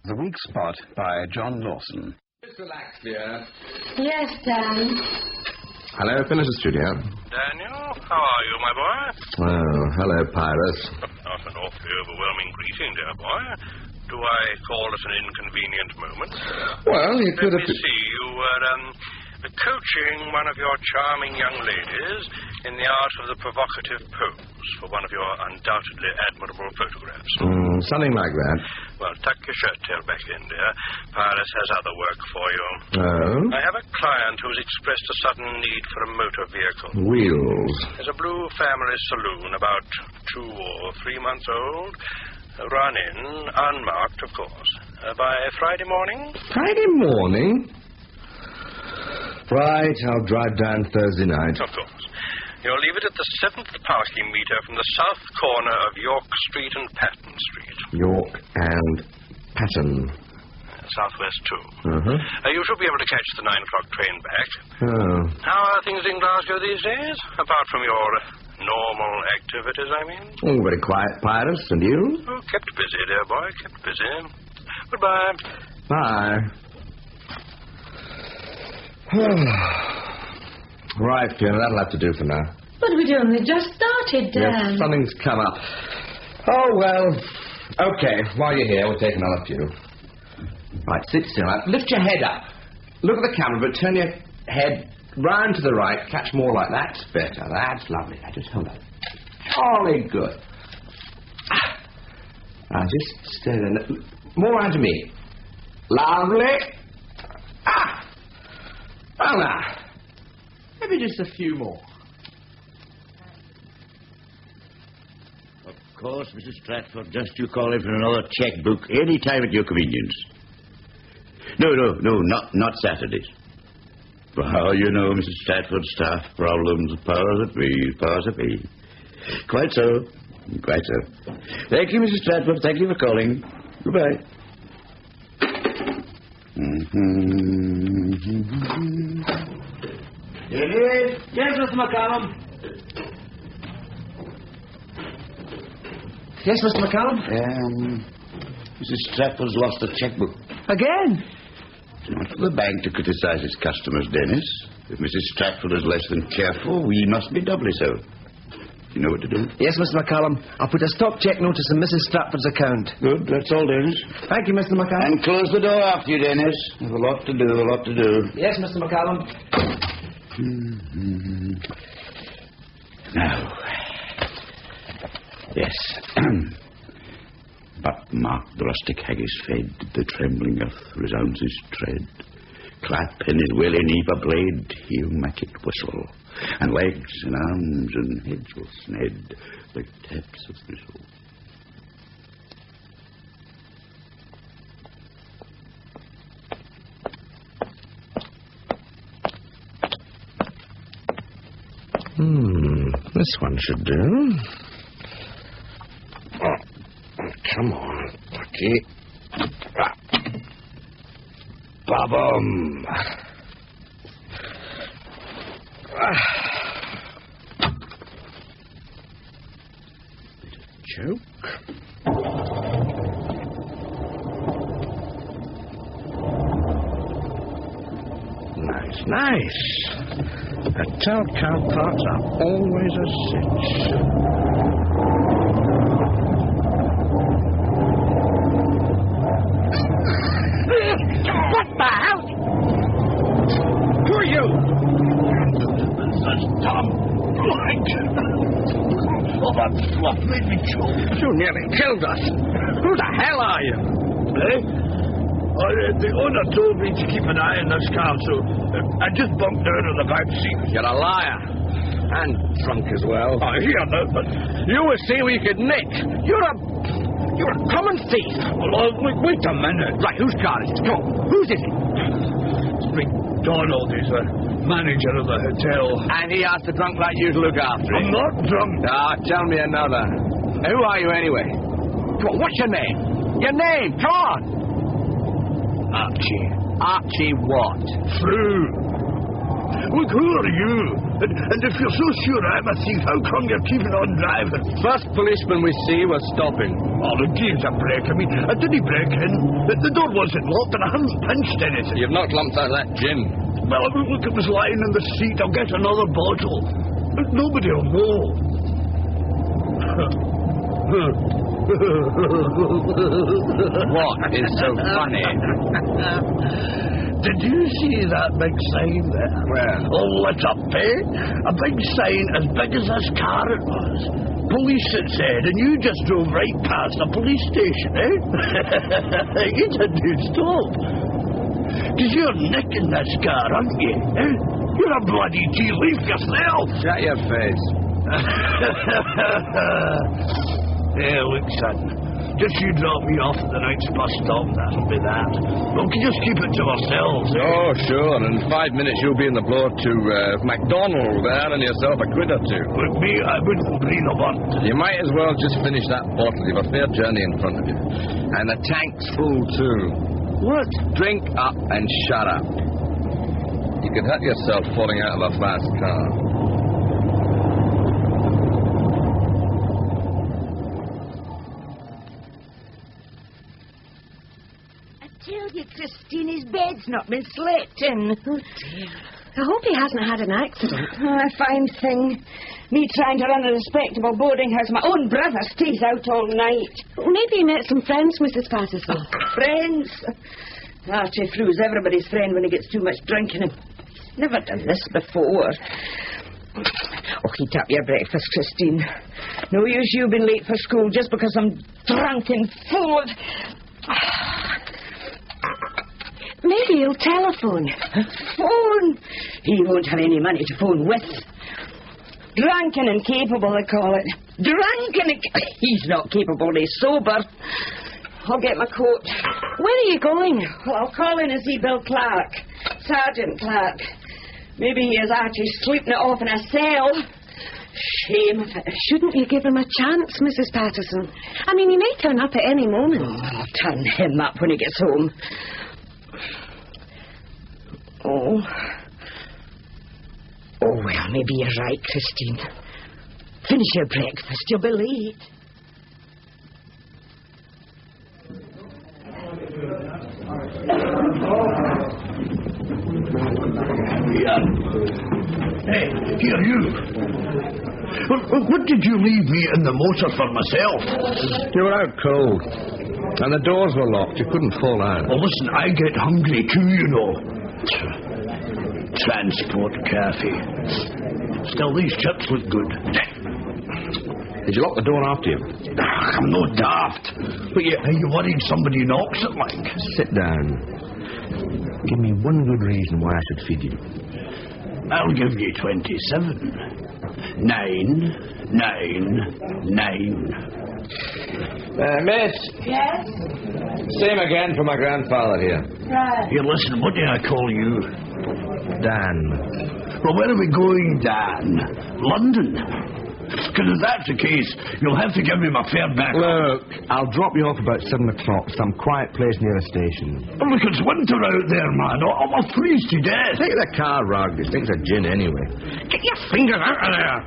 The Weak Spot by John Lawson. Just relax, dear. Yes, Dan. Hello, finish the studio. Daniel, how are you, my boy? Oh, hello, Pyrus. Not an awfully overwhelming greeting, dear boy. Do I call at an inconvenient moment? Well, you could have... Let me see, you were, coaching one of your charming young ladies in the art of the provocative pose for one of your undoubtedly admirable photographs. Something like that. Well, tuck your shirt tail back in, dear. Pyrus has other work for you. Oh? I have a client who's expressed a sudden need for a motor vehicle. Wheels. There's a blue family saloon about 2 or 3 months old. Run in, unmarked, of course. By Friday morning? Friday morning? Right, I'll drive down Thursday night. Of course. You'll leave it at the 7th parking meter from the south corner of York Street and Patton Street. York and Patton. Southwest, too. Uh-huh. You should be able to catch the 9 o'clock train back. Oh. How are things in Glasgow these days? Apart from your normal activities, I mean? Oh, very quiet, Pyrus. And you? Oh, kept busy, dear boy, kept busy. Goodbye. Bye. Right, Fiona, that'll have to do for now. But we'd only just started, Dan. Yes, something's come up. Oh, well, okay, while you're here, we'll take another few. Right, sit still. Lift your head up. Look at the camera, but turn your head round to the right. Catch more like that. That's better. That's lovely. Now, just hold on. Jolly good. Now, just stay there. More round to me. Lovely. Well, now, maybe just a few more. Of course, Mrs. Stratford, just you call in for another checkbook any time at your convenience. No, not Saturdays. Well, you know, Mrs. Stratford, staff problems, powers that be. Quite so. Thank you, Mrs. Stratford. Thank you for calling. Goodbye. Denis? Yes, Mr. MacCallum. Yes, Mr. McCallum? Mrs. Stratford's lost the checkbook. Again? It's not for the bank to criticize its customers, Denis. If Mrs. Stratford is less than careful, we must be doubly so. You know what to do? Yes, Mr. MacCallum. I'll put a stop check notice in Mrs. Stratford's account. Good, that's all, Denis. Thank you, Mr. MacCallum. And close the door after you, Denis. There's a lot to do. Yes, Mr. MacCallum. Now. Yes. But mark the rustic haggis fed, the trembling earth resounds his tread. Clap in his willy never blade, he'll make it whistle. And legs and arms and heads will sned, like taps of thistle. This one should do. Oh, come on, Lucky. Ba-bum. Joke. Nice. Hotel car parks are always a cinch. What the hell? Who are you? That's Tom. Oh, that fluff made me choke. You nearly killed us. Who the hell are you? The owner told me to keep an eye on this car, so I just bumped down on the back seat. You're a liar. And drunk as well. I hear that, but... You were see we could nick. You're a common thief. Well, wait a minute. Right, whose car is it? Come on. Whose is it? It's McDonald. He's the manager of the hotel. And he asked the drunk like you to look after him. I'm not drunk. Tell me another. Who are you anyway? Come on, what's your name? Your name, come on. Archie. Archie what? Through. Look, who are you? And if you're so sure I'm a thief, how come you're keeping on driving? First policeman we see, we're stopping. Oh, the game's a break. I mean, I didn't break in. The door wasn't locked and I haven't pinched anything. You've not lumped out that gin. Well, look, it was lying in the seat. I'll get another bottle. But nobody will know. What is so funny? Did you see that big sign there? Where? All lit up, eh? A big sign as big as this car it was. Police, it said, and you just drove right past a police station, eh? You didn't stop. Because you're nicking this car, aren't you? Eh? You're a bloody tea leaf yourself. Shut your face. Hey, look, son. Just you drop me off at the next bus stop, that'll be that. We can just keep it to ourselves, eh? Oh, sure. In 5 minutes you'll be in the blow to McDonald there and yourself a quid or two. With me, I wouldn't breathe a want. You might as well just finish that bottle. You've a fair journey in front of you. And the tank's full, too. What? Drink up and shut up. You could hurt yourself falling out of a fast car. Christine, his bed's not been slept in. Oh, dear. I hope he hasn't had an accident. Oh, a fine thing. Me trying to run a respectable boarding house. My own brother stays out all night. Maybe he met some friends, Mrs. Patterson. Friends? Archie Fru's everybody's friend when he gets too much drink in him. Never done this before. Oh, heat up your breakfast, Christine. No use you being late for school just because I'm drunk and full of... Maybe he'll telephone. Phone? He won't have any money to phone with. Drunken and capable, they call it. Drunken and... He's not capable, he's sober. I'll get my coat. Where are you going? Well, I'll call in and see Bill Clark. Sergeant Clark. Maybe he has Archie sleeping it off in a cell. Shame of it. Shouldn't you give him a chance, Mrs. Patterson? I mean, he may turn up at any moment. Oh, I'll turn him up when he gets home. Oh, well, maybe you're right, Christine. Finish your breakfast. You'll be late. Yeah. Hey, here, you. What did you leave me in the motor for myself? You were out cold. And the doors were locked. You couldn't fall out. Well, listen, I get hungry too, you know. Transport cafe. Still, these chips look good. Did you lock the door after you? I'm no daft. But are you worried somebody knocks it, like? Sit down. Give me one good reason why I should feed you. I'll give you 27. 9, 9, 9. Miss. Yes? Same again for my grandfather here. Right. Here, listen, what do I call you? Dan. Well, where are we going, Dan? London? Because if that's the case, you'll have to give me my fare back. Look, I'll drop you off about 7 o'clock, some quiet place near the station. Oh, look, it's winter out there, man. I'll freeze to death. Take the car, Rug. This thing's a gin anyway. Get your fingers out of there.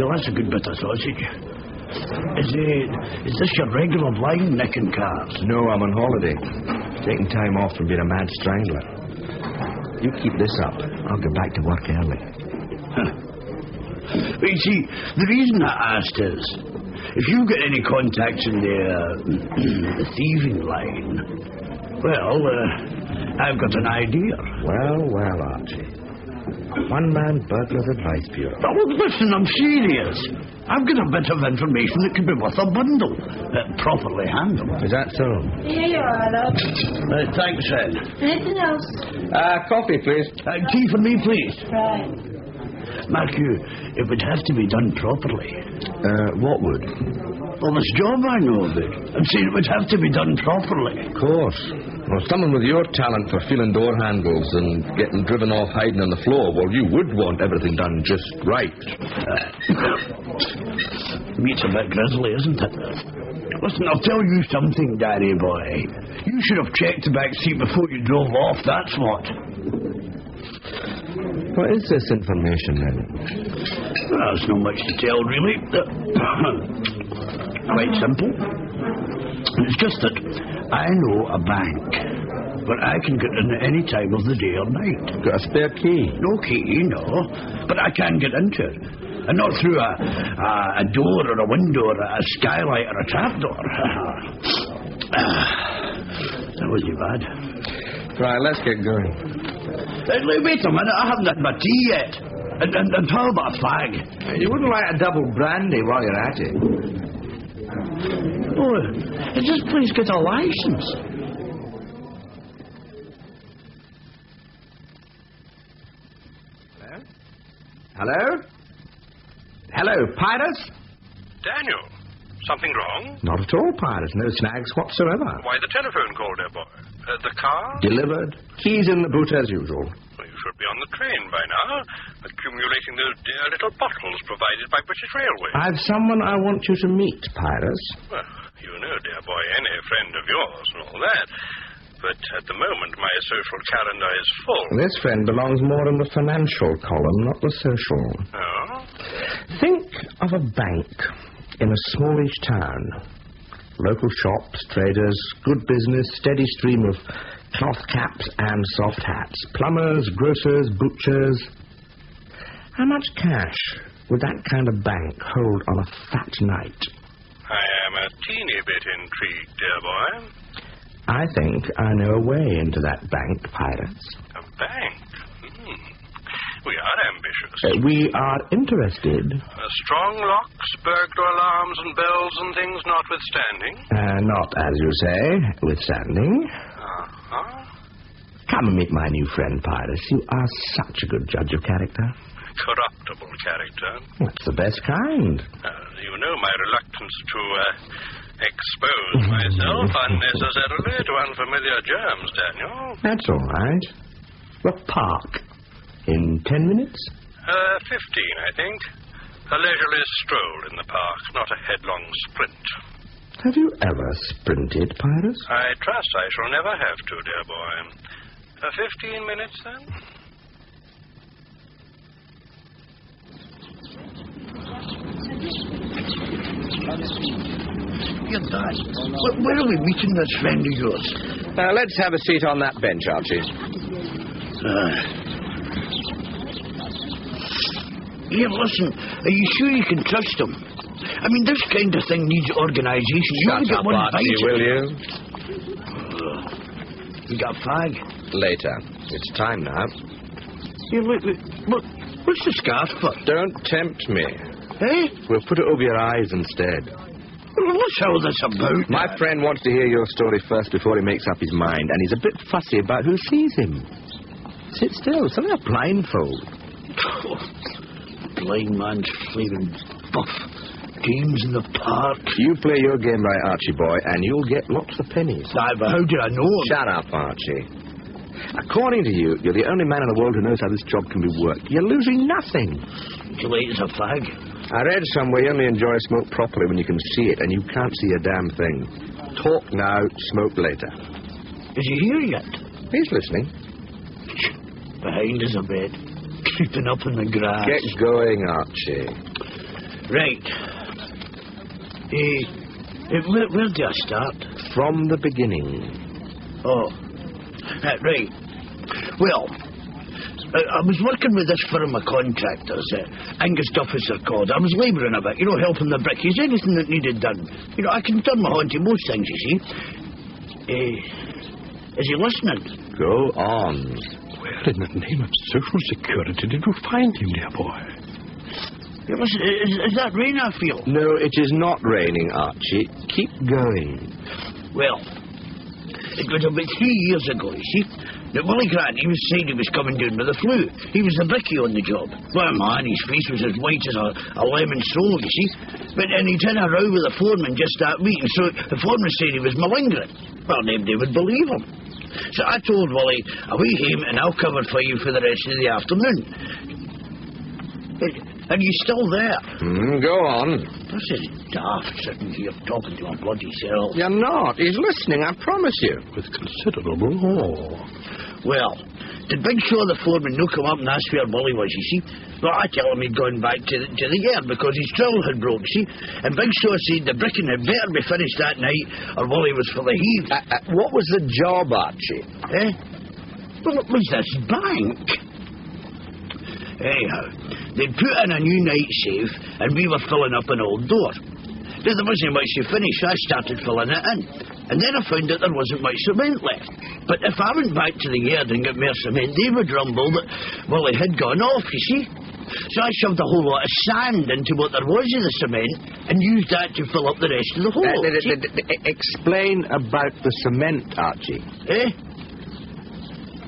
Well, that's a good bit of sausage. Is this your regular line, nicking cars? No, I'm on holiday. Taking time off from being a mad strangler. You keep this up. I'll go back to work early. But you see, the reason I asked is, if you get any contacts in the thieving line, well, I've got an idea. Well, Archie. One-man burglar's advice bureau. Oh, listen, I'm serious. I've got a bit of information that could be worth a bundle, properly handled. Is that so? Here you are, love. Thanks, Ed. Anything else? Coffee, please. Tea for me, please. Right. Mark you, it would have to be done properly. What would? Well, this job I know of it. I'm saying it would have to be done properly. Of course. Well, someone with your talent for feeling door handles and getting driven off hiding on the floor, well, you would want everything done just right. Meat's a bit grizzly, isn't it? Listen, I'll tell you something, Danny boy. You should have checked the back seat before you drove off, that's what. What is this information, then? Well, there's not much to tell, really. Quite simple. It's just that I know a bank where I can get in at any time of the day or night. Got a spare key? No key, no. But I can get into it. And not through a door or a window or a skylight or a trapdoor. That wasn't bad. Right, let's get going. Wait a minute, I haven't had my tea yet. And how about a fag? You wouldn't like a double brandy while you're at it. Oh, does this place get a license? Hello? Hello, Pyrus? Daniel, something wrong? Not at all, Pyrus. No snags whatsoever. Why the telephone call, dear boy? The car? Delivered. Keys in the boot as usual. Well, you should be on the train by now, accumulating those dear little bottles provided by British Railways. I've someone I want you to meet, Pyrus. Well, you know, dear boy, any friend of yours and all that. But at the moment, my social calendar is full. This friend belongs more in the financial column, not the social. Oh? Think of a bank in a smallish town. Local shops, traders, good business, steady stream of cloth caps and soft hats. Plumbers, grocers, butchers. How much cash would that kind of bank hold on a fat night? I am a teeny bit intrigued, dear boy. I think I know a way into that bank, Pirates. A bank? We are ambitious. We are interested. Strong locks, burglar alarms and bells and things notwithstanding? Not, as you say, withstanding. Uh-huh. Come and meet my new friend, Pyrus. You are such a good judge of character. Corruptible character. That's the best kind. You know my reluctance to expose myself unnecessarily to unfamiliar germs, Daniel. That's all right. The park. In 10 minutes? 15, I think. A leisurely stroll in the park, not a headlong sprint. Have you ever sprinted, Pyrus? I trust I shall never have to, dear boy. 15 minutes, then? You're Dad. Where are we meeting this friend of yours? Let's have a seat on that bench, Archie. Here, listen, are you sure you can trust him? I mean, this kind of thing needs organisation. Shut up, Archie, will you? You got a fag? Later. It's time now. Here, look. What's the scarf for? Don't tempt me. Eh? We'll put it over your eyes instead. Well, what's all this about? My friend wants to hear your story first before he makes up his mind, and he's a bit fussy about who sees him. Sit still. It's only a blindfold. Blind man's flaming buff. Games in the park. You play your game right, Archie boy, and you'll get lots of pennies. Aye, but how do I know him? Shut up, Archie. According to you, you're the only man in the world who knows how this job can be worked. You're losing nothing. Too late as a fag. I read somewhere you only enjoy smoke properly when you can see it, and you can't see a damn thing. Talk now, smoke later. Is he here yet? He's listening. Behind us a bed. Creeping up in the grass. Get going, Archie. Right. Where do I start? From the beginning. Oh. Right. Well, I was working with this firm of contractors, Angus Duffus they're called. I was labouring a bit, helping the brickies, anything that needed done. I can turn my hand to most things, you see. Is he listening? Go on. Where in the name of social security did you find him, dear boy? Is that rain I feel? No, it is not raining, Archie. Keep going. Well, it was about 3 years ago, you see. That Willy Grant, he was saying he was coming down with the flu. He was the brickie on the job. Well, man, his face was as white as a lemon sole, you see. And he'd had a row with the foreman just that week, and so the foreman said he was malingering. Well, nobody would believe him. So I told Willy, away home, and I'll cover for you for the rest of the afternoon. And you still there? Go on. This is daft, sitting here talking to my bloody self. You're not. He's listening, I promise you. With considerable awe. Well, Did Big Shaw the foreman no come up and ask where Willy was, you see? Well, I tell him he'd gone back to the yard because his trowel had broke, see? And Big Shaw said the bricking had better be finished that night or Willy was full of heave. What was the job, Archie? Well, it was this bank. Anyhow, they'd put in a new night safe and we were filling up an old door. There wasn't much to finish, so I started filling it in. And then I found that there wasn't much cement left. But if I went back to the yard and got more cement, they would rumble that Willy had gone off, you see. So I shoved a whole lot of sand into what there was of the cement and used that to fill up the rest of the hole. Explain about the cement, Archie.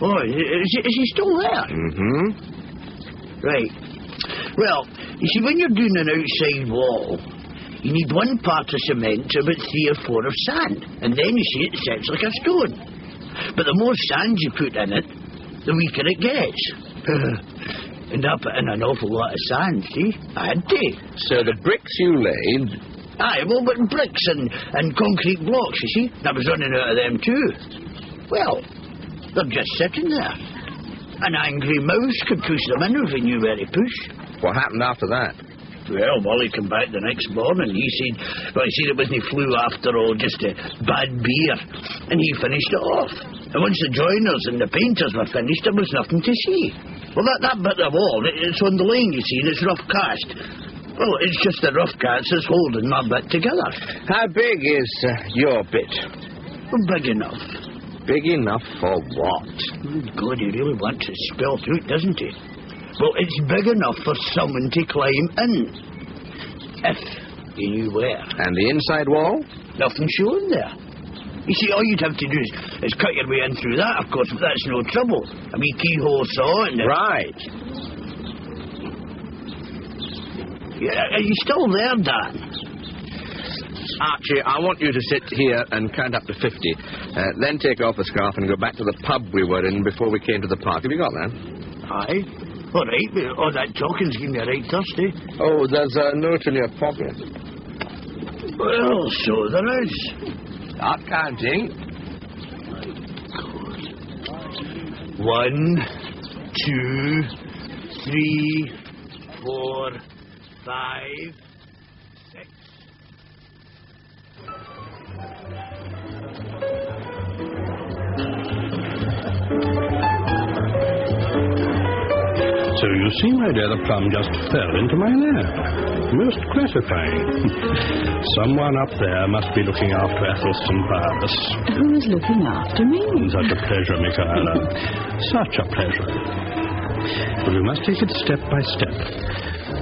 Oh, is he still there? Mm-hmm. Right. Well, you see, when you're doing an outside wall, you need one part of cement to about 3 or 4 of sand. And then, you see, it sets like a stone. But the more sand you put in it, the weaker it gets. And I put in an awful lot of sand, see? I had to. So the bricks you laid... Aye, well, but bricks and concrete blocks, you see? I was running out of them too. Well, they're just sitting there. An angry mouse could push them in if he knew where to push. What happened after that? Well, Willy came back the next morning. He said it wasn't flu after all, just a bad beer. And he finished it off. And once the joiners and the painters were finished, there was nothing to see. Well, that bit of wall, it's on the lane, you see, and it's rough cast. Well, it's just the rough cast that's holding my bit together. How big is your bit? Well, big enough. Big enough for what? God, he really wants it spelled out, doesn't he? Well, it's big enough for someone to climb in. If you knew where. And the inside wall? Nothing showing there. You see, all you'd have to do is cut your way in through that, of course, but that's no trouble. A wee keyhole saw and... Right. Yeah, are you still there, Dan? Archie, I want you to sit here and count up to 50. Then take off the scarf and go back to the pub we were in before we came to the park. Have you got that? Aye. All right. All that talking's getting me right thirsty. Oh, there's a note in your pocket. Well, so there is. Start counting. 1, 2, 3, 4, 5, 6. So you see, my dear, the plum just fell into my lap. Most gratifying. Someone up there must be looking after Athelstan Pyrus. Who's looking after me? Such a pleasure, Michaela. Such a pleasure. But we must take it step by step.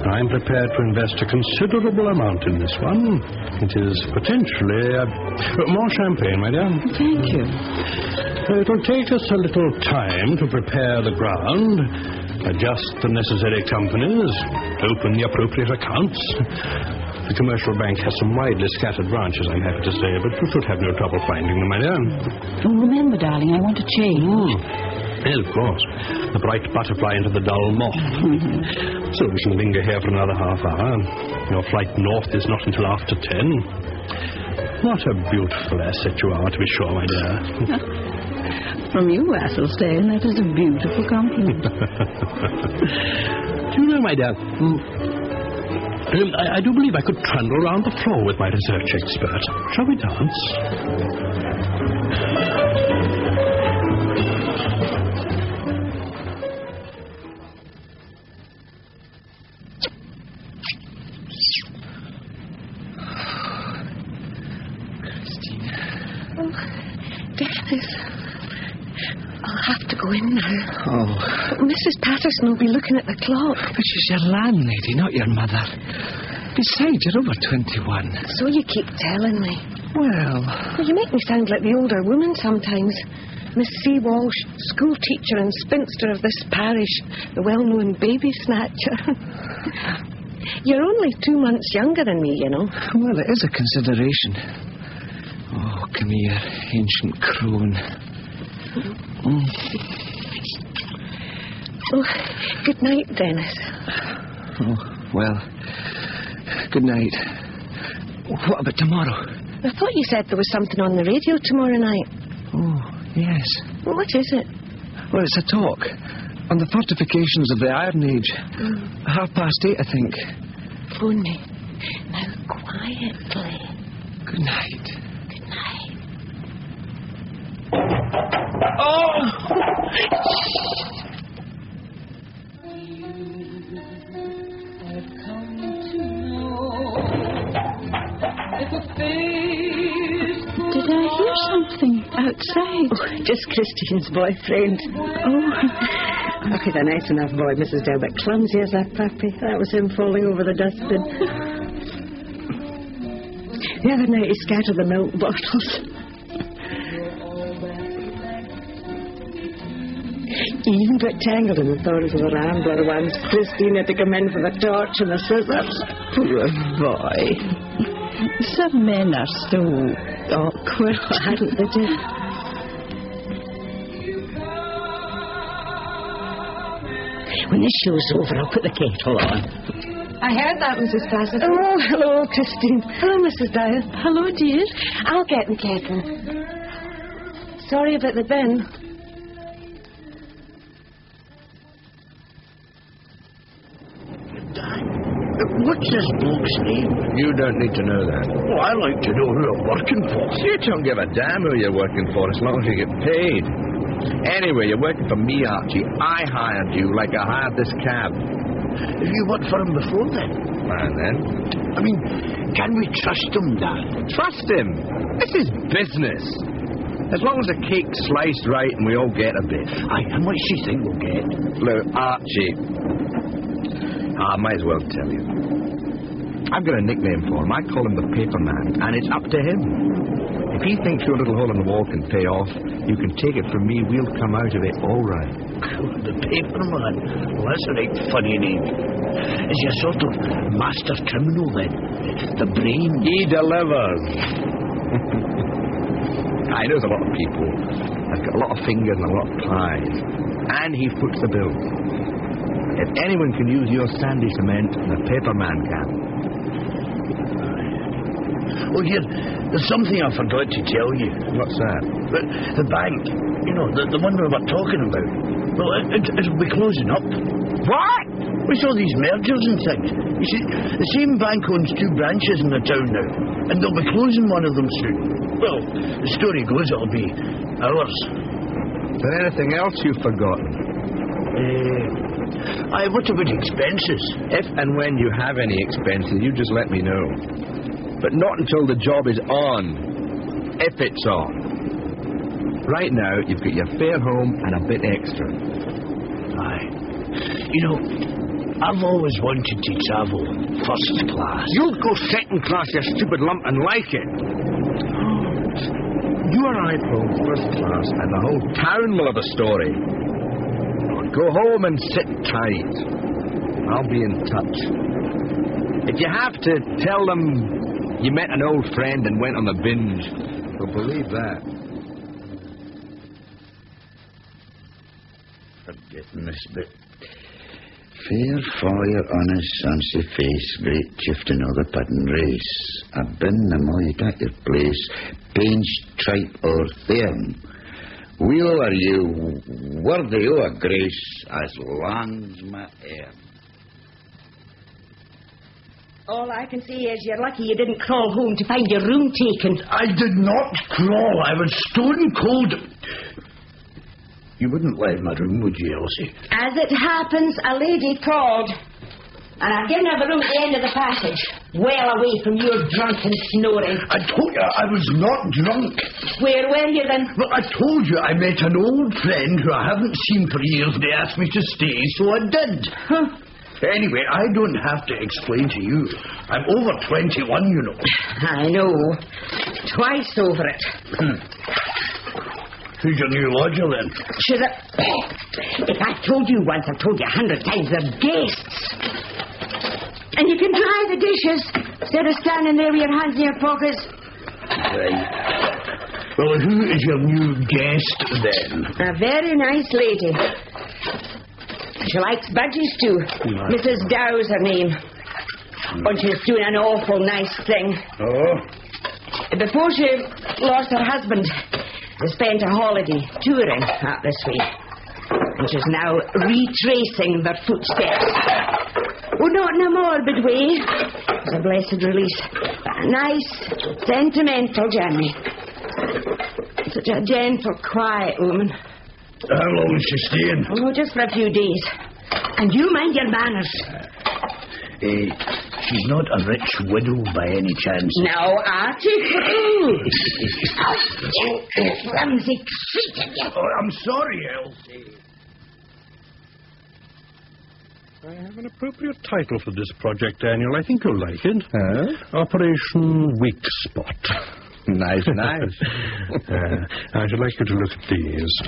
I'm prepared to invest a considerable amount in this one. It is potentially... more champagne, my dear. Thank you. It will take us a little time to prepare the ground, adjust the necessary companies, open the appropriate accounts. The commercial bank has some widely scattered branches, I'm happy to say, but you should have no trouble finding them, my dear. Oh, remember, darling, I want to change. Yes, of course. The bright butterfly into the dull moth. So we can linger here for another half hour. Your flight north is not until after 10. What a beautiful asset you are, to be sure, my dear. From you, Athelstane, that is a beautiful compliment. Do you know, my dear, I do believe I could trundle around the floor with my research expert. Shall we dance? Denis, I'll have to go in now. Oh. But Mrs. Patterson will be looking at the clock. But she's your landlady, not your mother. Besides, you're over 21. So you keep telling me. Well, you make me sound like the older woman sometimes. Miss C. Walsh, school teacher and spinster of this parish, the well-known baby snatcher. You're only 2 months younger than me, you know. Well, it is a consideration. Oh, come here, ancient crone. Oh, good night, Denis. Oh, well, good night. What about tomorrow? I thought you said there was something on the radio tomorrow night. Oh, yes. Well, what is it? Well, it's a talk on the fortifications of the Iron Age. 8:30, I think. Phone me. Now, quietly. Good night. Good night. Oh! Did I hear something outside? Oh, just Christine's boyfriend. Oh. He's a nice enough boy, Mrs. Dale, but clumsy as a puppy. That was him falling over the dustbin. The other night he scattered the milk bottles. He even got tangled in the thorns of the rambler once. Christine had to come in for the torch and the scissors. Poor boy. Some men are so awkward. Hadn't they, dear? When this show's over, I'll put the kettle on. I heard that, Mrs. Bassett. Oh, hello, Christine. Hello, Mrs. Dyer. Hello, dear. I'll get the kettle. Sorry about the bin. What's this bloke's name? You don't need to know that. Oh, I like to know who I'm working for. You don't give a damn who you're working for as long as you get paid. Anyway, you're working for me, Archie. I hired you like I hired this cab. Have you worked for him before, then? And then? I mean, can we trust him, Dad? Trust him. This is business. As long as the cake's sliced right and we all get a bit. Aye, how much do you think we'll get? Look, Archie, I might as well tell you. I've got a nickname for him. I call him the Paper Man, and it's up to him. If he thinks your little hole in the wall can pay off, you can take it from me. We'll come out of it all right. The Paper Man? Well, that's a right funny name. Is he a sort of master criminal, then? The brain? He delivers. I know a lot of people. I've got a lot of fingers and a lot of pies. And he foots the bill. If anyone can use your sandy cement, the Paper Man can. Oh, here, there's something I forgot to tell you. What's that? The bank, you know, the one we were talking about. Well, it'll be closing up. What? We saw these mergers and things. You see, the same bank owns 2 branches in the town now, and they'll be closing one of them soon. Well, the story goes it'll be ours. Is there anything else you've forgotten? What about expenses? If and when you have any expenses, you just let me know. But not until the job is on. If it's on. Right now, you've got your fare home and a bit extra. Aye. You know, I've always wanted to travel first class. You'll go second class, you stupid lump, and like it. You arrive home first class, and the whole town will have a story. Go home and sit tight. I'll be in touch. If you have to, tell them you met an old friend and went on the binge. They'll believe that. Forgiveness, but fair fire on his son's face, great chief to know the pudding race. I've been the moid at your place, pinch, tripe, or thieving. We'll are you worthy o' a grace as lang's my air. All I can say is you're lucky you didn't crawl home to find your room taken. I did not crawl. I was stone cold. You wouldn't leave my room, would you, Elsie? As it happens, a lady called. And I've given her the room at the end of the passage, well away from your drunken snoring. I told you I was not drunk. Where were you then? Well, I told you I met an old friend who I haven't seen for years. They asked me to stay, so I did. Huh. Anyway, I don't have to explain to you. I'm over 21, you know. I know. Twice over it. Who's your new lodger, then? Should I... If I've told you once, I've told you 100 times. They're guests. And you can dry the dishes instead of standing there with your hands in your pockets. Right. Well, who is your new guest, then? A very nice lady. She likes budgies, too. Mrs. Dow's her name. And she's doing an awful nice thing. Oh? Before she lost her husband, they spent a holiday touring out this way. and she's now retracing their footsteps. Oh, not in a morbid way. It's a blessed release. A nice, sentimental journey. Such a gentle, quiet woman. How long is she staying? Oh, just for a few days. And you mind your manners. She's not a rich widow by any chance. No, Archie. Clumsy creature. Oh, I'm sorry, Elsie. I have an appropriate title for this project, Daniel. I think you'll like it. Operation Weak Spot. Nice, nice. I should like you to look at these.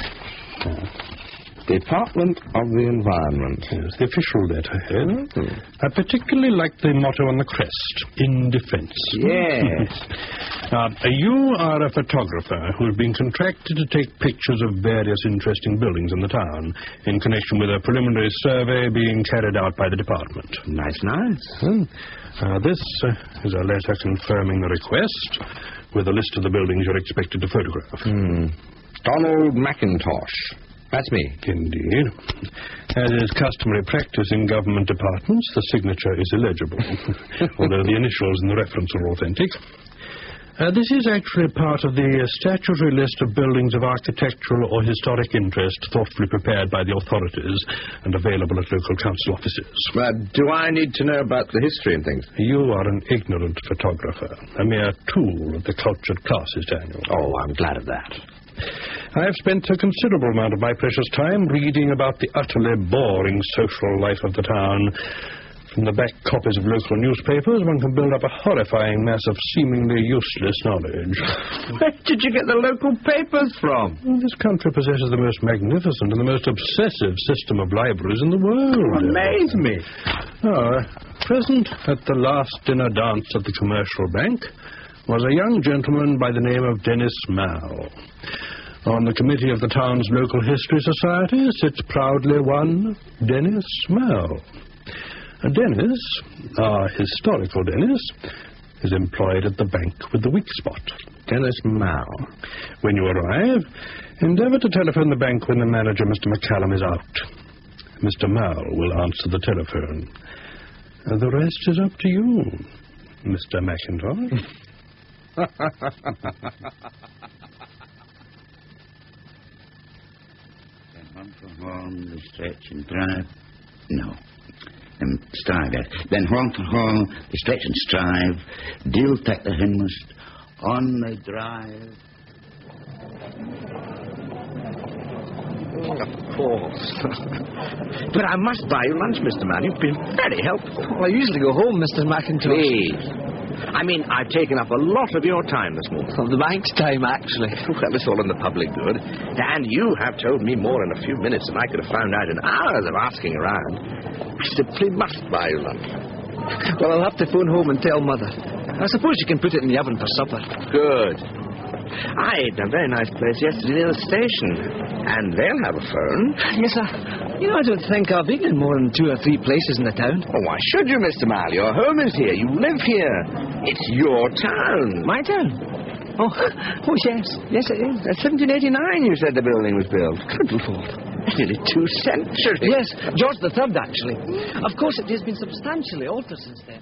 Department of the Environment. Yes, the official letterhead. I particularly like the motto on the crest, in defense. Yes. You are a photographer who has been contracted to take pictures of various interesting buildings in the town in connection with a preliminary survey being carried out by the department. Nice, nice. This is a letter confirming the request with a list of the buildings you're expected to photograph. Donald McIntosh. That's me. Indeed. As is customary practice in government departments, the signature is illegible, although the initials and the reference are authentic. This is actually part of the statutory list of buildings of architectural or historic interest thoughtfully prepared by the authorities and available at local council offices. Do I need to know about the history and things? You are an ignorant photographer, a mere tool of the cultured classes, Daniel. Oh, I'm glad of that. I have spent a considerable amount of my precious time reading about the utterly boring social life of the town. From the back copies of local newspapers, one can build up a horrifying mass of seemingly useless knowledge. Where did you get the local papers from? This country possesses the most magnificent and the most obsessive system of libraries in the world. Amaze me. Present at the last dinner dance at the commercial bank was a young gentleman by the name of Denis Mal. On the committee of the town's local history society sits proudly one Denis Mal. Denis, our historical Denis, is employed at the bank with the weak spot. Denis Mal. When you arrive, endeavour to telephone the bank when the manager, Mr. MacCallum, is out. Mr. Mal will answer the telephone. The rest is up to you, Mr. McIntosh. Then home for home, the stretch and drive. No. Strive. Then home for home, the stretch and strive. Deal take the hindmost on the drive. Of course. But I must buy you lunch, Mr. Mann. You've been very helpful. Well, I usually go home, Mr. McIntosh. Please. I mean, I've taken up a lot of your time this morning. Of the bank's time, actually. Well, it's all in the public good. And you have told me more in a few minutes than I could have found out in hours of asking around. I simply must buy you lunch. Well, I'll have to phone home and tell Mother. I suppose you can put it in the oven for supper. Good. I ate in a very nice place yesterday near the station. And they'll have a phone. Yes, sir. You know, I don't think I've been in more than 2 or 3 places in the town. Oh, why should you, Mr. Mal? Your home is here. You live here. It's your town. My town? Oh, yes. Yes, it is. 1789, you said the building was built. Good Lord. Nearly 2 centuries. Yes, George III, actually. Of course, it has been substantially altered since then.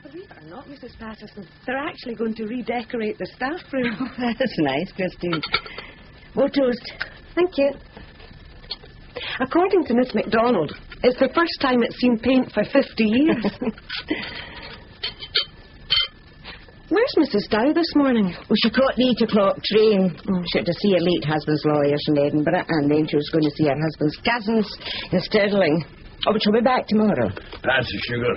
Believe it or not, Mrs. Patterson, they're actually going to redecorate the staff room. Oh, that's nice, Christine. More toast. Thank you. According to Miss MacDonald, it's the first time it's seen paint for 50 years. Where's Mrs. Dow this morning? Well, she caught the 8 o'clock train. She had to see her late husband's lawyers in Edinburgh, and then she was going to see her husband's cousins in Stirling. Oh, but she'll be back tomorrow. Pass the sugar.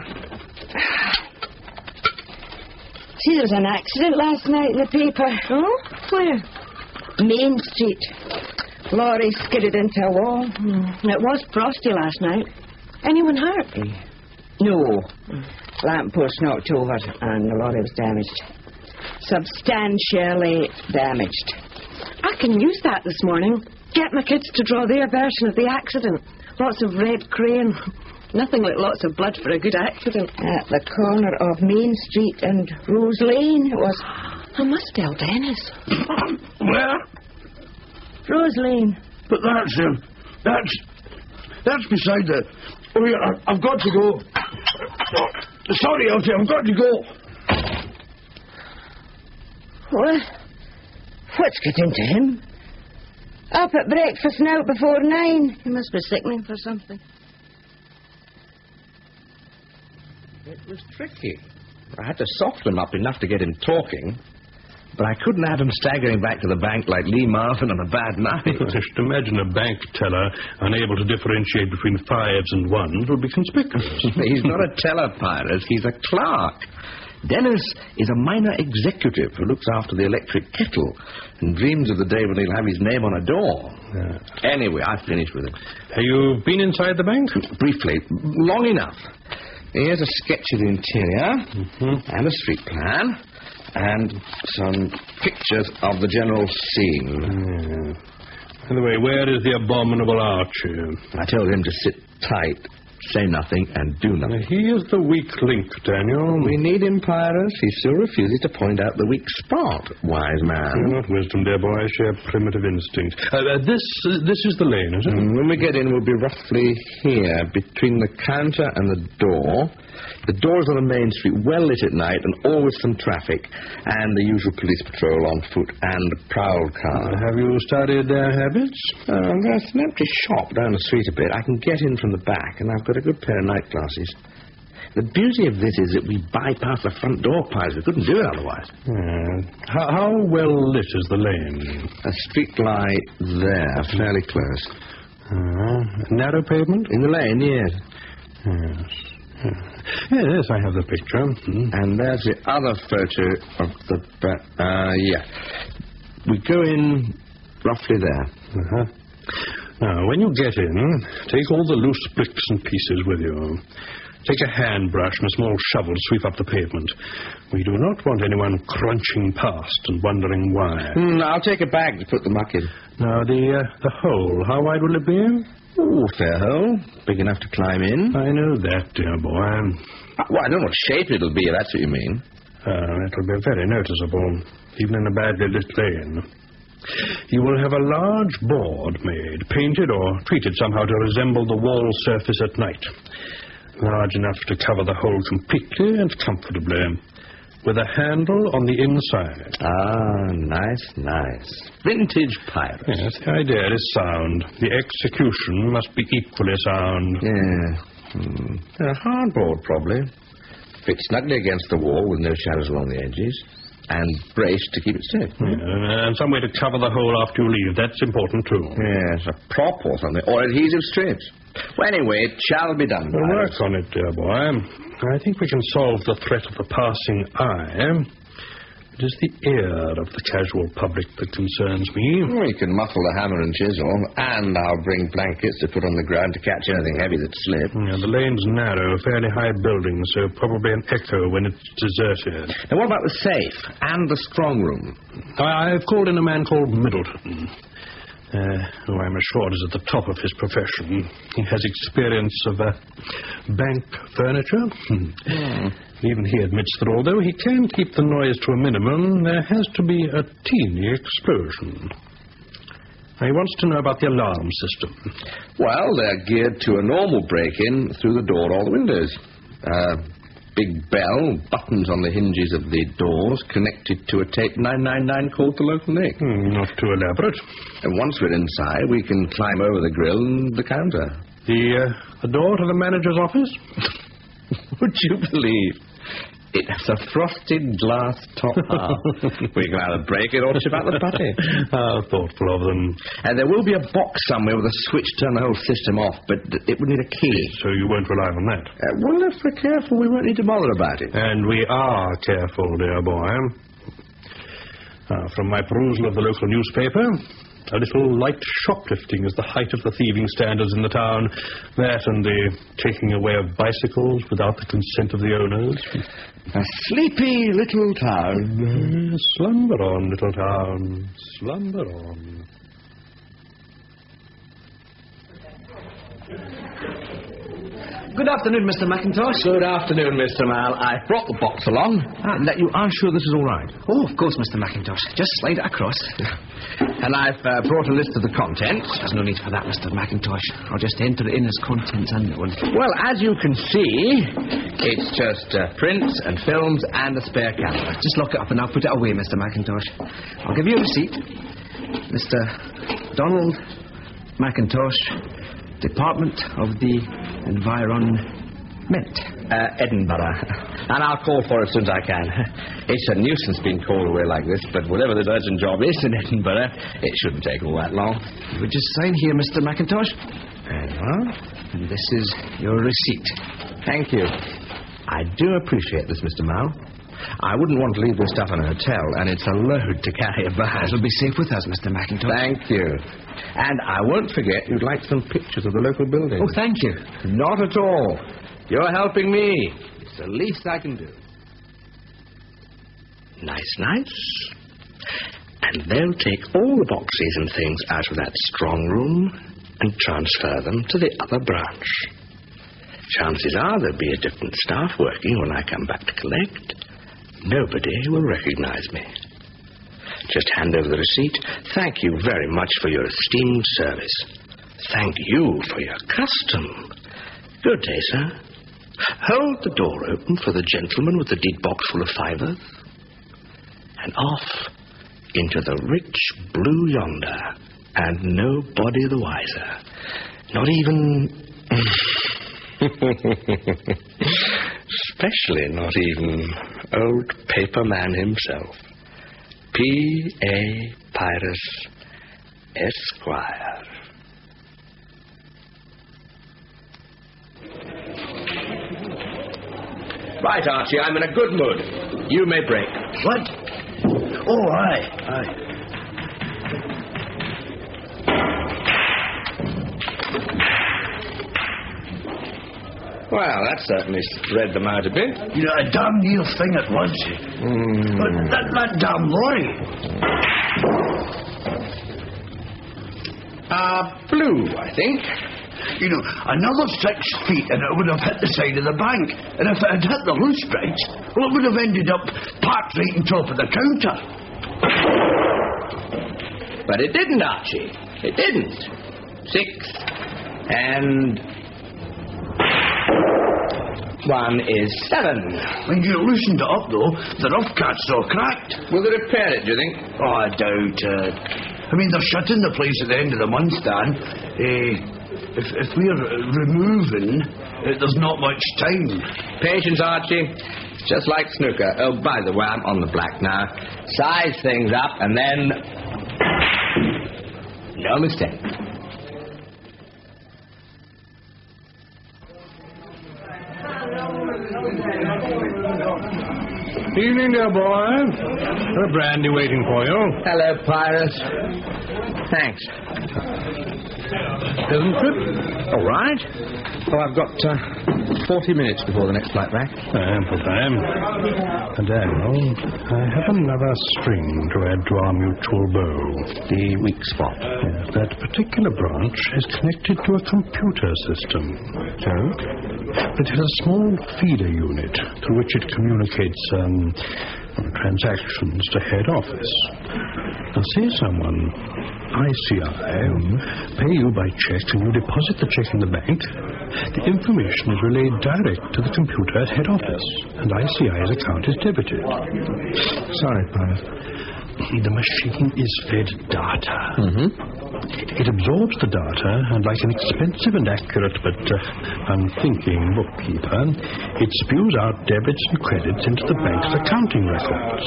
See, there was an accident last night in the paper. Oh? Where? Main Street. Lorry skidded into a wall. It was frosty last night. Anyone hurt? No. Lamppost knocked over and the lorry was damaged. Substantially damaged. I can use that this morning. Get my kids to draw their version of the accident. Lots of red crayon. Nothing like lots of blood for a good accident. At the corner of Main Street and Rose Lane, it was. I must tell Denis. Where? Rose Lane. But that's beside the... Oh, yeah, I've got to go. Sorry, Elsie, I've got to go. What's got into him? Up at breakfast now before 9. He must be sickening for something. It was tricky. I had to soften him up enough to get him talking, but I couldn't have him staggering back to the bank like Lee Marvin on a bad night. I should imagine a bank teller unable to differentiate between 5s and 1s would be conspicuous. He's not a teller, Pyrus. He's a clerk. Denis is a minor executive who looks after the electric kettle and dreams of the day when he'll have his name on a door. Anyway, I've finished with him. Have you been inside the bank? Briefly. Long enough. Here's a sketch of the interior and a street plan and some pictures of the general scene. By the way, where is the abominable Archie? I told him to sit tight, say nothing, and do nothing. He is the weak link, Daniel. We need him, Pyrus. He still refuses to point out the weak spot, wise man. Not wisdom, dear boy. I share primitive instinct. This is the lane, is it? When we get in, we'll be roughly here, between the counter and the door. The doors on the main street, well lit at night, and always some traffic, and the usual police patrol on foot, and a prowl car. Have you studied their habits? There's an empty shop down the street a bit. I can get in from the back, and I've got a good pair of night glasses. The beauty of this is that we bypass the front door, Pyrus. We couldn't do it otherwise. How well lit is the lane? A street light there, fairly close. Narrow pavement? In the lane, yes. Yes, I have the picture. And there's the other photo of the... We go in roughly there. Now, when you get in, take all the loose bricks and pieces with you. Take a hand brush and a small shovel to sweep up the pavement. We do not want anyone crunching past and wondering why. I'll take a bag to put the muck in. Now, the hole, how wide will it be? Oh, fair hole. Big enough to climb in. I know that, dear boy. Well, I don't know what shape it'll be, if that's what you mean. It'll be very noticeable, even in a badly lit lane. You will have a large board made, painted or treated somehow to resemble the wall surface at night. Large enough to cover the hole completely and comfortably, with a handle on the inside. Nice. Vintage Pyrus. Yes, the idea is sound. The execution must be equally sound. Yeah. A hardboard, probably. Fits snugly against the wall with no shadows along the edges. And braced to keep it safe. And some way to cover the hole after you leave. That's important, too. Yes, a prop or something. Or adhesive strips. Well, anyway, it shall be done. We'll work on it, dear boy. I think we can solve the threat of the passing eye. It is the ear of the casual public that concerns me. We can muffle the hammer and chisel, and I'll bring blankets to put on the ground to catch anything heavy that slips. The lane's narrow, fairly high building, so probably an echo when it's deserted. Now, what about the safe and the strong room? I've called in a man called Middleton, who I'm assured is at the top of his profession. He has experience of bank furniture. Even he admits that although he can keep the noise to a minimum, there has to be a teeny explosion. He wants to know about the alarm system. Well, they're geared to a normal break-in through the door or the windows. Big bell, buttons on the hinges of the doors, connected to a tape 999 called the local nick. Not too elaborate. And once we're inside, we can climb over the grill and the counter. The door to the manager's office? Would you believe? It has a frosted glass top half. We can either break it or chip out the putty. How thoughtful of them. And there will be a box somewhere with a switch to turn the whole system off, but it would need a key. So you won't rely on that? Well, if we're careful, we won't need to bother about it. And we are careful, dear boy. From my perusal of the local newspaper, a little light shoplifting is the height of the thieving standards in the town. That and the taking away of bicycles without the consent of the owners. A sleepy little town. Slumber on, little town. Slumber on. Good afternoon, Mr. McIntosh. Good afternoon, Mr. Mal. I brought the box along. You are sure this is all right? Oh, of course, Mr. McIntosh. Just slide it across. And I've brought a list of the contents. There's no need for that, Mr. McIntosh. I'll just enter it in as contents unknown. Well, as you can see, it's just prints and films and a spare camera. Just lock it up and I'll put it away, Mr. McIntosh. I'll give you a receipt. Mr. Donald McIntosh, Department of the Environment. Edinburgh. And I'll call for it as soon as I can. It's a nuisance being called away like this, but whatever this urgent job is in Edinburgh, it shouldn't take all that long. You would just sign here, Mr. McIntosh. Very well. And this is your receipt. Thank you. I do appreciate this, Mr. Mal. I wouldn't want to leave this stuff in a hotel, and it's a load to carry about. It'll be safe with us, Mr. McIntosh. Thank you. And I won't forget you'd like some pictures of the local building. Oh, thank you. Not at all. You're helping me. It's the least I can do. Nice. And they'll take all the boxes and things out of that strong room and transfer them to the other branch. Chances are there'll be a different staff working when I come back to collect. Nobody will recognize me. Just hand over the receipt. Thank you very much for your esteemed service. Thank you for your custom. Good day, sir. Hold the door open for the gentleman with the deed box full of fivers. And off into the rich blue yonder, and nobody the wiser. Not even... especially not even old paperman himself. P.A. Pyrus, Esquire. Right, Archie, I'm in a good mood. You may break. What? Oh, aye. Well, that certainly spread them out a bit. You know, a damn near thing it was. But that damn lorry. Blue, I think. You know, another 6 feet and it would have hit the side of the bank. And if it had hit the loose bricks, well, it would have ended up parked right on top of the counter. But it didn't, Archie. It didn't. 6 and 1 is 7. When you loosened it up, though, the rough cast's all cracked. Will they repair it, do you think? Oh, I doubt it. I mean, they're shutting the place at the end of the month, Dan. If we're removing, there's not much time. Patience, Archie. It's just like snooker. Oh, by the way, I'm on the black now. Size things up, and then... no mistake. Evening, dear boy. A brandy waiting for you. Hello, Pyrus. Thanks. Pleasant trip? All right. Oh, I've got 40 minutes before the next flight back. Ample time. Daniel, I have another string to add to our mutual bow. The weak spot. Yes, that particular branch is connected to a computer system. So? It has a small feeder unit through which it communicates transactions to head office. Now, say someone, ICI, pay you by check and you deposit the check in the bank, the information is relayed direct to the computer at head office, and ICI's account is debited. Sorry, Pyrus. The machine is fed data. It absorbs the data, and like an expensive and accurate but unthinking bookkeeper, it spews out debits and credits into the bank's accounting records.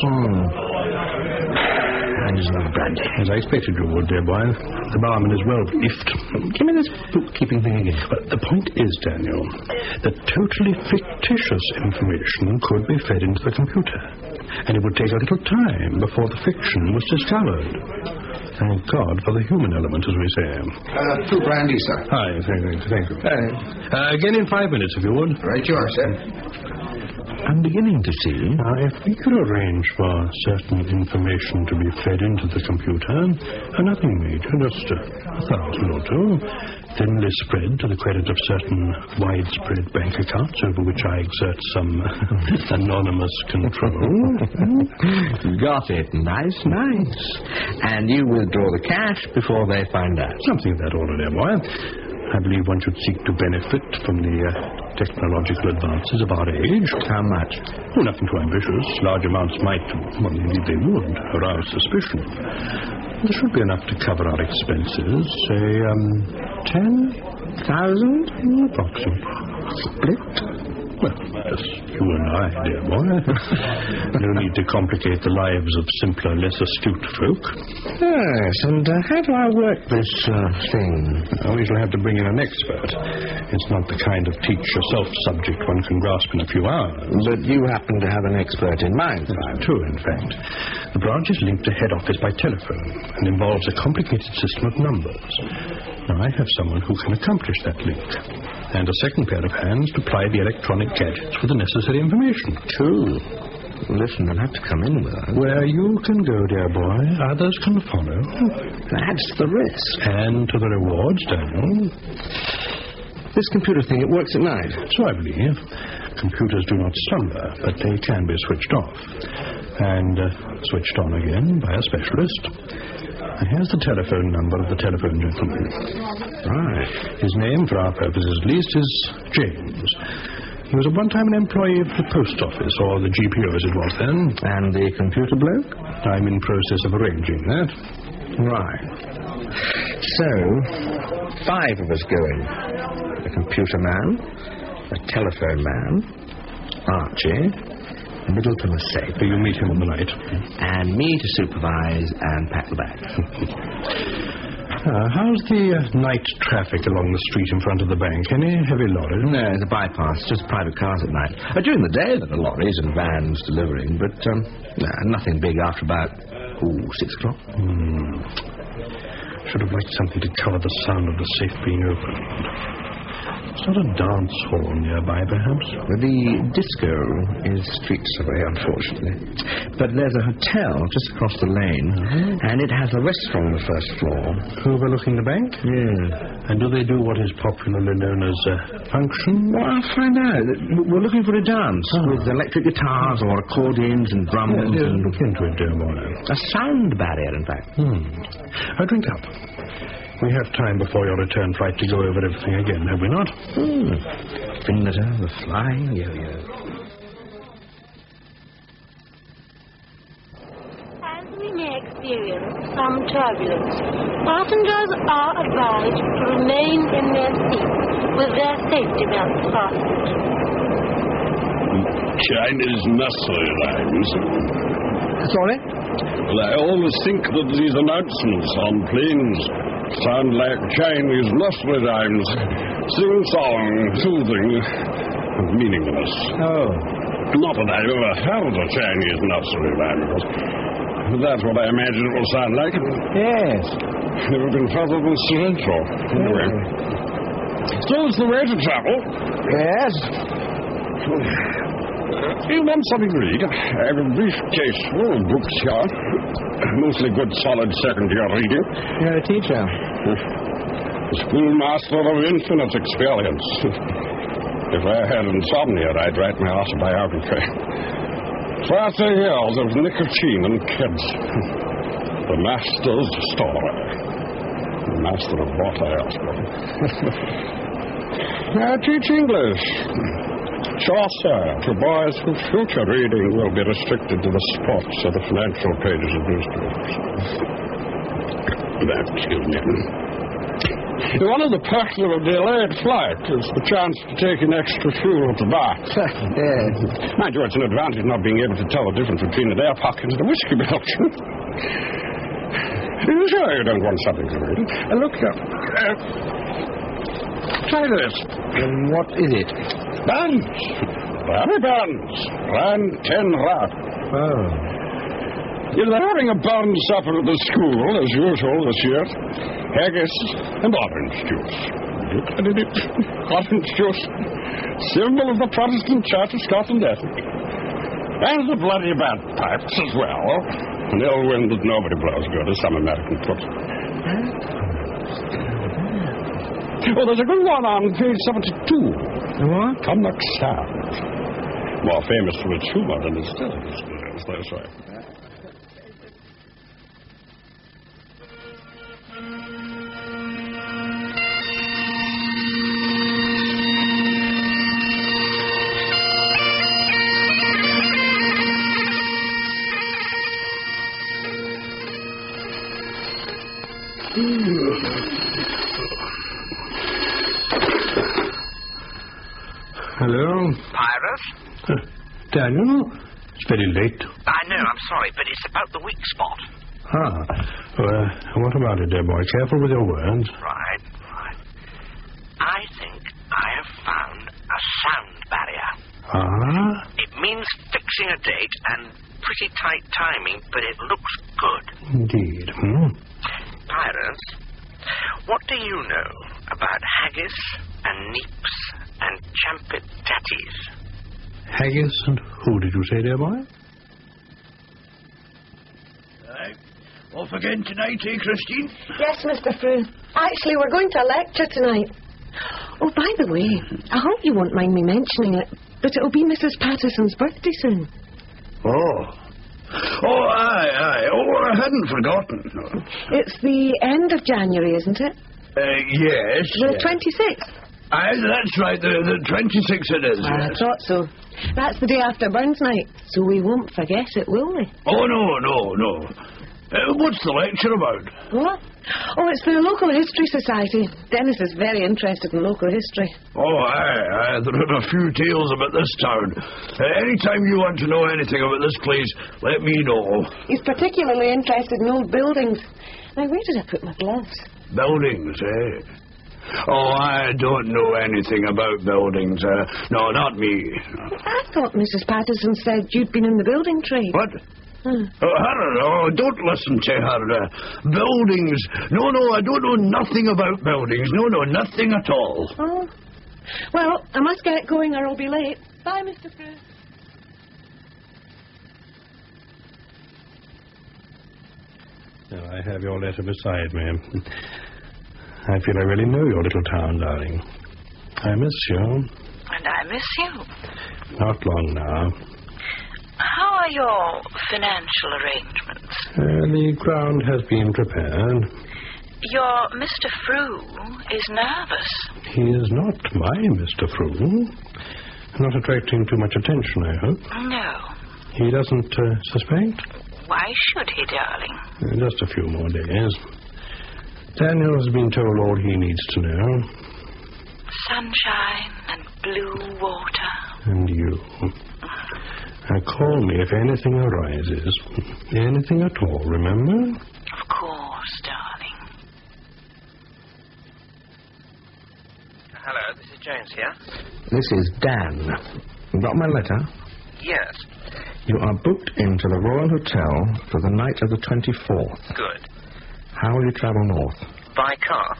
And there's another brandy. As I expected you would, dear boy. The barman is well briefed. Give me this bookkeeping thing again. But the point is, Daniel, that totally fictitious information could be fed into the computer. And it would take a little time before the fiction was discovered. Thank God for the human element, as we say. 2 brandy, sir. Hi, thank you. Again in 5 minutes, if you would. Right you are, sir. I'm beginning to see. Now, if we could arrange for certain information to be fed into the computer, nothing major, just 1,000 or two, thinly spread to the credit of certain widespread bank accounts over which I exert some anonymous control. Got it. Nice. And you withdraw the cash before they find out. Something of that order, dear boy. I believe one should seek to benefit from the technological advances of our age. How much? Oh, nothing too ambitious. Large amounts might, well, indeed they would, arouse suspicion. There should be enough to cover our expenses. Say, 10,000? Approximately. Split? Well, just you and I, dear boy. No need to complicate the lives of simpler, less astute folk. Yes, and how do I work this thing? We shall have to bring in an expert. It's not the kind of teach-yourself subject one can grasp in a few hours. But you happen to have an expert in mind. True, in fact. The branch is linked to head office by telephone and involves a complicated system of numbers. Now, I have someone who can accomplish that link, and a second pair of hands to ply the electronic gadgets with the necessary information. True. Listen, I'll have to come in with her. Where you can go, dear boy, others can follow. That's the risk. And to the rewards, Daniel. This computer thing, it works at night. So I believe. Computers do not slumber, but they can be switched off. And switched on again by a specialist. Here's the telephone number of the telephone gentleman. Right. His name, for our purposes at least, is James. He was at one time an employee of the post office, or the GPO as it was then. And the computer bloke? I'm in process of arranging that. Right. So, 5 of us going. A computer man, a telephone man, Archie, Middleton is safe. You meet him on the night. And me to supervise and pack the bag. How's the night traffic along the street in front of the bank? Any heavy lorries? No, it's a bypass. Just private cars at night. During the day, there are lorries and vans delivering, but nothing big after about 6 o'clock. Should have liked something to cover the sound of the safe being opened. It's not a dance hall nearby, perhaps? The disco is streets away, unfortunately. But there's a hotel just across the lane, and it has a restaurant on the first floor. Overlooking the bank? Yeah. And do they do what is popularly known as function? Well, I'll find out. We're looking for a dance with electric guitars or accordions and drums. Look into it, dear boy. A sound barrier, in fact. I'll drink up. We have time before your return flight to go over everything again, have we not? Fingers over, flying yo-yo. As we may experience some turbulence, passengers are advised to remain in their seats with their safety belts fastened. Chinese nursery rhymes. Sorry? Well, I always think that these announcements on planes sound like Chinese nursery rhymes. Sing-song, soothing, and meaningless. Oh. Not that I've ever heard a Chinese nursery rhyme, but that's what I imagine it will sound like. Yes. Never been further than Sorrento. Anyway. So it's the way to travel. Yes. You want something to read? I have a briefcase full of books here. Mostly good, solid second-year reading. You're a teacher. A schoolmaster of infinite experience. If I had insomnia, I'd write my autobiography. 30 years of nicotine and kids. The master's story. The master of what, I ask you? I teach English. Chaucer to boys whose future reading will be restricted to the sports or the financial pages of newspapers. Excuse me. One of the perks of a delayed flight is the chance to take an extra fuel at the bar. Mind you, it's an advantage not being able to tell the difference between an air pocket and a whiskey belt. Are you sure you don't want something to read? Look here. Try this. What is it? Buns. Berry buns. Brand 10 Rap. Oh. They're having a bun supper at the school, as usual this year. Haggis and orange juice. did it. Orange juice. Symbol of the Protestant Church of Scotland ethic. And the bloody bagpipes as well. An ill wind that nobody blows good, as some American put it. Oh, there's a good one on page 72. What? Comic Sound. More famous for its humor than its television. That's right. Hello? Pyrus? Daniel? It's very late. I know, I'm sorry, but it's about the weak spot. What about it, dear boy? Careful with your words. Right. I think I have found a sound barrier. Ah? It means fixing a date and pretty tight timing, but it looks good. Indeed. Pyrus, what do you know about haggis and neeps and champit tatties? Haggis and who did you say, dear boy? Off again tonight, eh, Christine? Yes, Mr. Frew. Actually, we're going to a lecture tonight. Oh, by the way, I hope you won't mind me mentioning it, but it'll be Mrs. Patterson's birthday soon. Oh, aye. Oh, I hadn't forgotten. It's the end of January, isn't it? Yes. The 26th. Aye, that's right. The 26th it is. I Yes. thought so. That's the day after Burns night, so we won't forget it, will we? Oh, no. What's the lecture about? What? Oh, it's the Local History Society. Denis is very interested in local history. Oh, aye. There are a few tales about this town. Anytime you want to know anything about this place, let me know. He's particularly interested in old buildings. Now, where did I put my gloves? Buildings, eh? Oh, I don't know anything about buildings. No, not me. I thought Mrs. Patterson said you'd been in the building trade. What? Her, don't listen to her. Buildings. No, I don't know nothing about buildings. No, nothing at all. Oh. Well, I must get going or I'll be late. Bye, Mr. Frew. Now, I have your letter beside me. I feel I really know your little town, darling. I miss you. And I miss you. Not long now. How are your financial arrangements? The ground has been prepared. Your Mr. Frew is nervous. He is not my Mr. Frew. Not attracting too much attention, I hope. No. He doesn't suspect? Why should he, darling? Just a few more days. Daniel has been told all he needs to know. Sunshine and blue water. And you. Now call me if anything arises. Anything at all, remember? Of course, darling. Hello, this is James here. This is Dan. You got my letter? Yes. You are booked into the Royal Hotel for the night of the 24th. Good. How will you travel north? By car?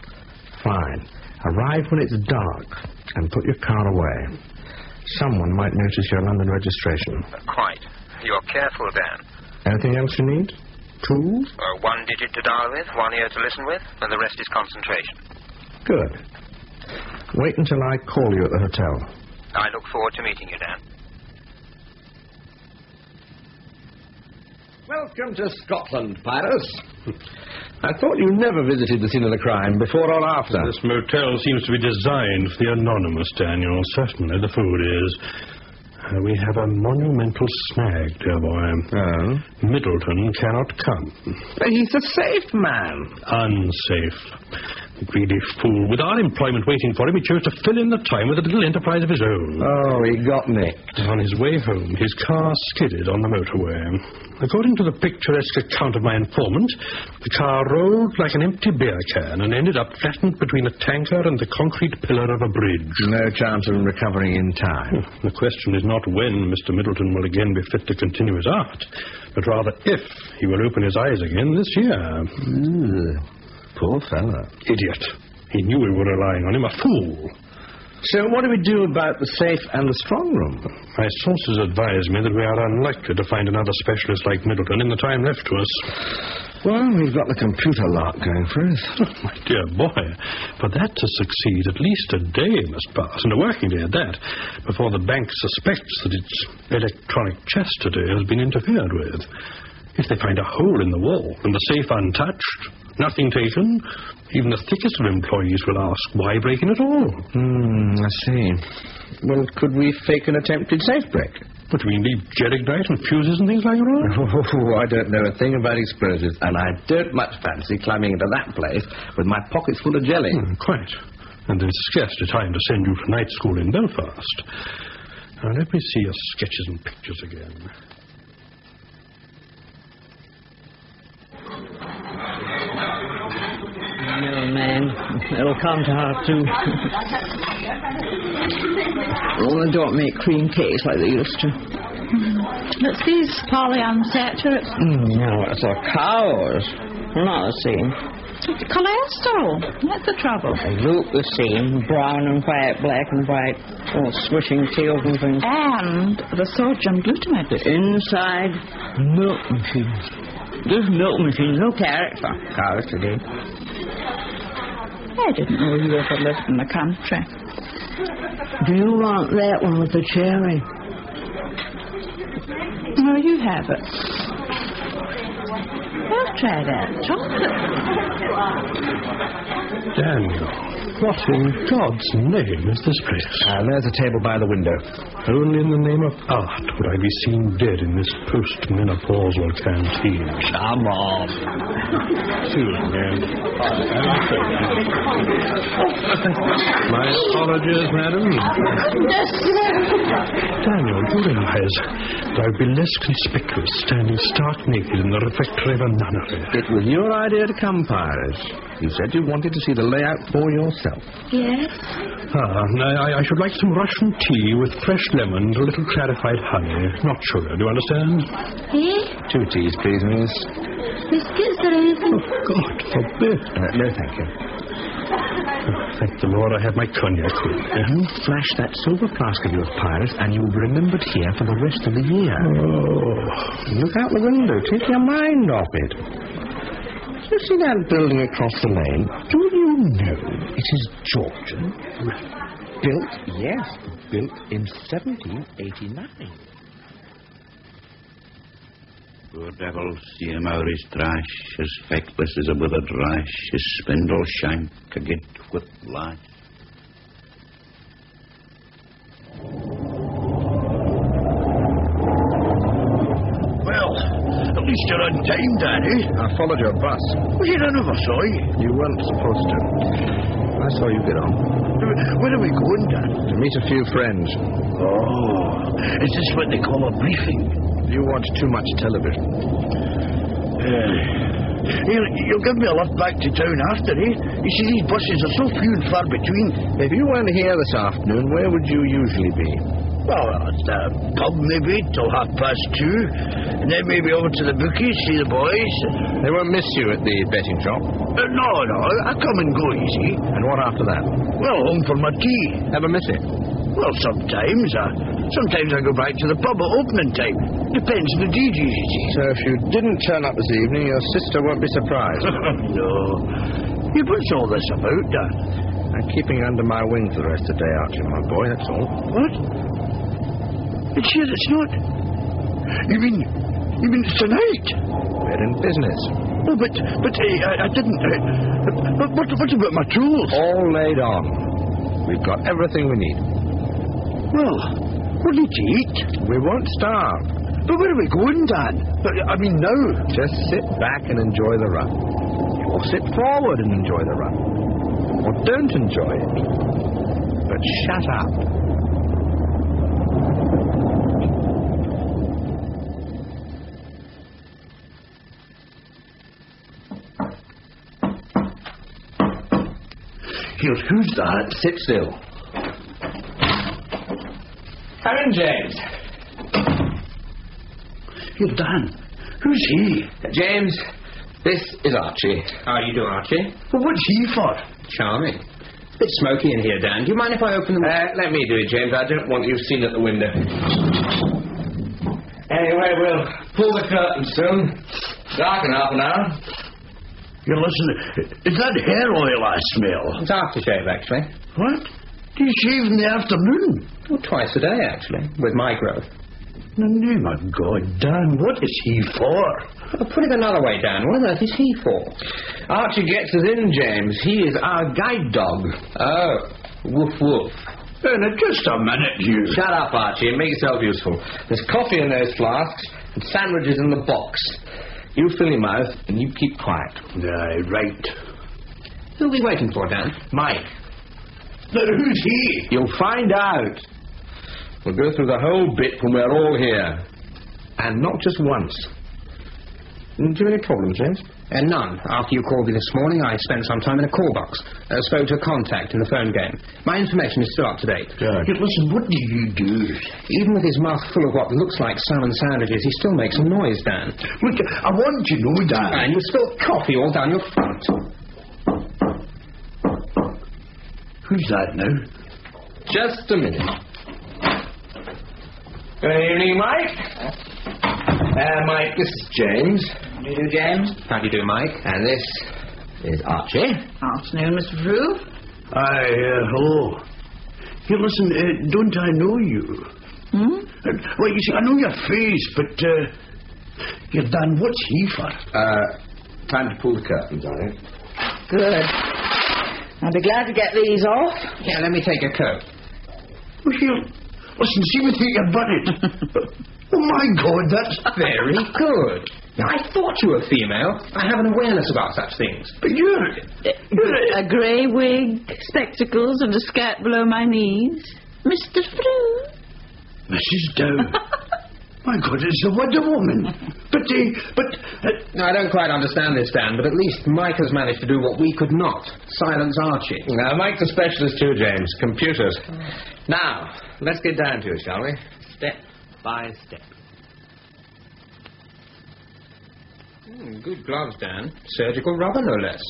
Fine. Arrive when it's dark and put your car away. Someone might notice your London registration. Quite. You're careful, Dan. Anything else you need? Tools? One digit to dial with, one ear to listen with, and the rest is concentration. Good. Wait until I call you at the hotel. I look forward to meeting you, Dan. Welcome to Scotland, Pyrus. I thought you never visited the scene of the crime, before or after. This motel seems to be designed for the anonymous, Daniel. Certainly the food is. We have a monumental snag, dear boy. Oh? Middleton cannot come. But he's a safe man. Unsafe. The greedy fool. With our employment waiting for him, he chose to fill in the time with a little enterprise of his own. Oh, he got nicked. On his way home, his car skidded on the motorway. According to the picturesque account of my informant, the car rolled like an empty beer can and ended up flattened between a tanker and the concrete pillar of a bridge. No chance of recovering in time. The question is not when Mr. Middleton will again be fit to continue his art, but rather if he will open his eyes again this year. Poor fellow. Idiot. He knew we were relying on him, a fool. So what do we do about the safe and the strong room? My sources advise me that we are unlikely to find another specialist like Middleton in the time left to us. Well, we've got the computer lock going for us. Oh, my dear boy, for that to succeed, at least a day must pass, and a working day at that, before the bank suspects that its electronic chastity has been interfered with. If they find a hole in the wall and the safe untouched, nothing taken, even the thickest of employees will ask, why break in at all? I see. Well, could we fake an attempted safe break? But we leave gelignite and fuses and things like that? Oh, I don't know a thing about explosives, and I don't much fancy climbing into that place with my pockets full of jelly. Quite. And there's scarcely time to send you to night school in Belfast. Now, let me see your sketches and pictures again. No, man. It'll come to her, too. Oh, they don't make cream cakes like they used to. It's these polyunsaturates. No, it's our cows. Not the same. Cholesterol. That's the trouble. They look the same. Brown and white, black and white. All swishing tails and things. And the sodium glutamate. The inside milk machines. This milk machine, no character. Cows today. I didn't know you ever lived in the country. Do you want that one with the cherry? No, you have it. I'll try that. Chocolate. Daniel, what in God's name is this place? There's a table by the window. Only in the name of art would I be seen dead in this post-menopausal canteen. Come on. Excuse me. My apologies, madam. Daniel, you realize that I would be less conspicuous standing stark naked in the refectory of a nunnery. It was your idea to come, Pyrus. You said you wanted to see the layout for yourself. Yes? I should like some Russian tea with fresh lemon and a little clarified honey, not sugar. Do you understand? Eh? 2 teas, please, miss. Biscuits or anything? Oh, God forbid. No, thank you. Thank the Lord I have my cognac with me. You flash that silver flask of yours, Pyrus, and you'll be remembered here for the rest of the year. Oh. Look out the window. Take your mind off it. You see that building across the lane? Do you know it is Georgian? Built in 1789. Poor devil, see him out his trash, as feckless as a withered rash, his spindle shank agate with lash. Well, at least you're on time, Danny. I followed your bus. Well, I never saw you. You weren't supposed to. I saw you get on. Where are we going, Dan? To meet a few friends. Oh, is this what they call a briefing? You watch too much television. You'll give me a lift back to town after, eh? You see, these buses are so few and far between. If you weren't here this afternoon, where would you usually be? Well, at the pub maybe till 2:30, and then maybe over to the bookies, see the boys. They won't miss you at the betting shop? No, I come and go, you see. And what after that? Well, home for my tea. Ever miss it? Well, sometimes. Sometimes I go back to the pub at opening time. Depends on the DJs, you see. So if you didn't turn up this evening, your sister won't be surprised. No. You puts all this about, Dan. I'm keeping you under my wing for the rest of the day, Archie, my boy, that's all. What? It's here, it's not. You mean it's tonight? We're in business. Oh, but I didn't... what about my tools? All laid on. We've got everything we need. Well, we'll need to eat. We won't starve. But where are we going, Dan? I mean, now. Just sit back and enjoy the run. Or sit forward and enjoy the run. Or don't enjoy it. But shut up. Who's that? Sit still. Come in, James. Here, Dan. Who's he? James, This is Archie. How do you do, Archie? Well, what's he for? Charming. It's a bit smoky in here, Dan. Do you mind if I open the... Let me do it, James. I don't want you seen at the window. Anyway, we'll pull the curtain soon. Dark in half an hour. You listen, is that hair oil I smell? It's aftershave, actually. What? Do you shave in the afternoon? Well, twice a day, actually, with my growth. The name of God, Dan, what is he for? Well, put it another way, Dan. What on earth is he for? Archie gets us in, James. He is our guide dog. Oh, woof woof. Now, just a minute, you. Shut up, Archie, and make yourself useful. There's coffee in those flasks and sandwiches in the box. You fill your mouth and you keep quiet. Aye, right. Who are we waiting for, Dan? Mike. Now, who's he? You'll find out. We'll go through the whole bit when we're all here. And not just once. Do you have any problems, James? None. After you called me this morning, I spent some time in a call box. Spoke to a contact in the phone game. My information is still up to date. Listen, what do you do? Even with his mouth full of what looks like salmon sandwiches, he still makes a noise, Dan. Look, I want to know, Dan. And you spilled coffee all down your front. Who's that now? Just a minute. Good evening, Mike. Mike, this is James. How do you do, James? How do you do, Mike? And this is Archie. Afternoon, Mr. Frew. Aye, hello. Here, listen, don't I know you? Well, you see, I know your face, but, here, Dan, what's he for? Time to pull the curtains on it. Good. I'll be glad to get these off. Yeah, let me take your coat. Well, here, listen, see me take your bucket. Oh, my God, that's... Very good. Now, I thought you were female. I have an awareness about such things. But you're A grey wig, spectacles, and a skirt below my knees. Mr. Frew. Mrs. Dow. My God, it's a Wonder Woman. No, I don't quite understand this, Dan, but at least Mike has managed to do what we could not. Silence Archie. Now, Mike's a specialist too, James. Computers. Now, let's get down to it, shall we? Step by step. Good gloves, Dan. Surgical rubber, no less.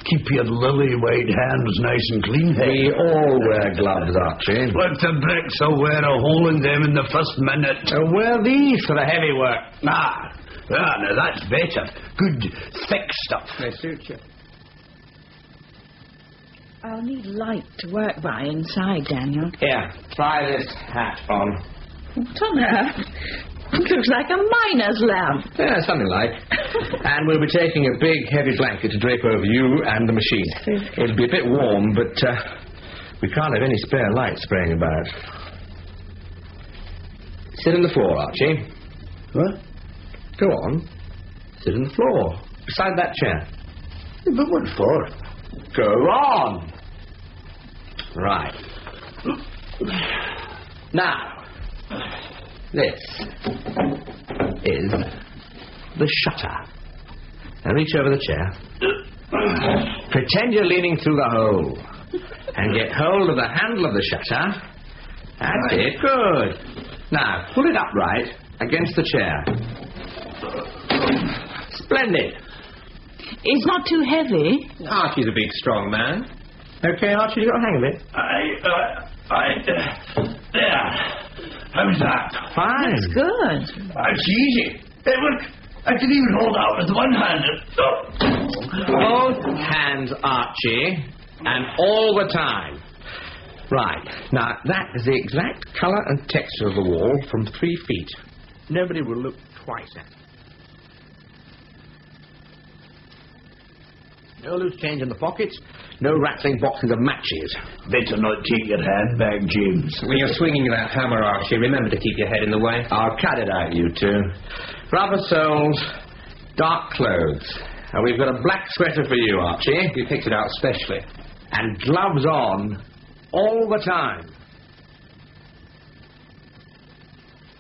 Keep your lily white hands nice and clean. We all wear gloves, Archie. Let the bricks will wear a hole in them in the first minute. Wear these for the heavy work. Now that's better. Good, thick stuff. They suit you. I'll need light to work by inside, Daniel. Here, try this hat on. What on earth? It looks like a miner's lamp. Yeah, something like. And we'll be taking a big, heavy blanket to drape over you and the machine. It'll be a bit warm, but we can't have any spare light spraying about. Sit on the floor, Archie. What? Go on. Sit on the floor, beside that chair. But what for? Go on. Right. Now, this is the shutter. Now reach over the chair. Pretend you're leaning through the hole. And get hold of the handle of the shutter. That's it. Good. Now, pull it upright against the chair. Splendid. It's not too heavy. Archie's a big, strong man. Okay, Archie, you got a hang of it? There. How's that? Fine. That's good. It's easy. Hey, look, I can even hold out with one hand. Both hands, Archie, and all the time. Right. Now, that is the exact colour and texture of the wall from 3 feet. Nobody will look twice at it. No loose change in the pockets. No rattling boxes of matches. Better not take your handbag, James. When you're swinging that hammer, Archie, remember to keep your head in the way. I'll cut it out, you two. Rubber soles, dark clothes. And we've got a black sweater for you, Archie. You picked it out specially. And gloves on all the time.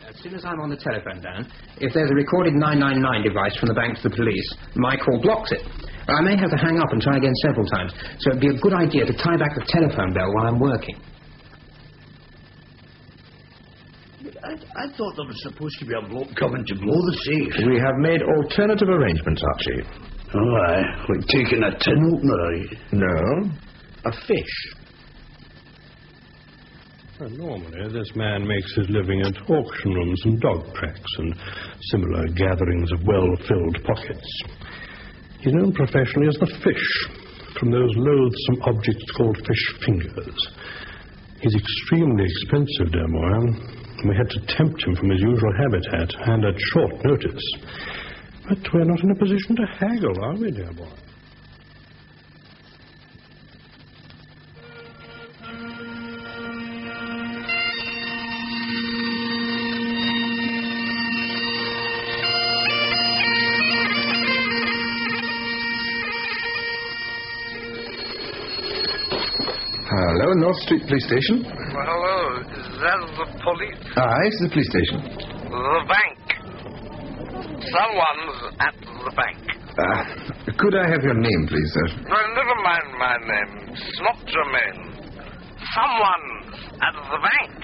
As soon as I'm on the telephone, Dan, if there's a recorded 999 device from the bank to the police, my call blocks it. I may have to hang up and try again several times, so it'd be a good idea to tie back the telephone bell while I'm working. I thought there was supposed to be a bloke coming to blow the safe. We have made alternative arrangements, Archie. Oh, aye. Like taking a tin opener, are you? No, a fish. Well, normally, this man makes his living at auction rooms and dog tracks and similar gatherings of well-filled pockets. He's known professionally as the fish, from those loathsome objects called fish fingers. He's extremely expensive, dear Moore. We had to tempt him from his usual habitat, and at short notice. But we're not in a position to haggle, are we, dear boy? Hello, North Street Police Station. Well, hello. Is that the police? Aye, it's the police station. The bank. Someone's at the bank. Could I have your name, please, sir? Well, never mind my name. It's not germane. Someone's at the bank.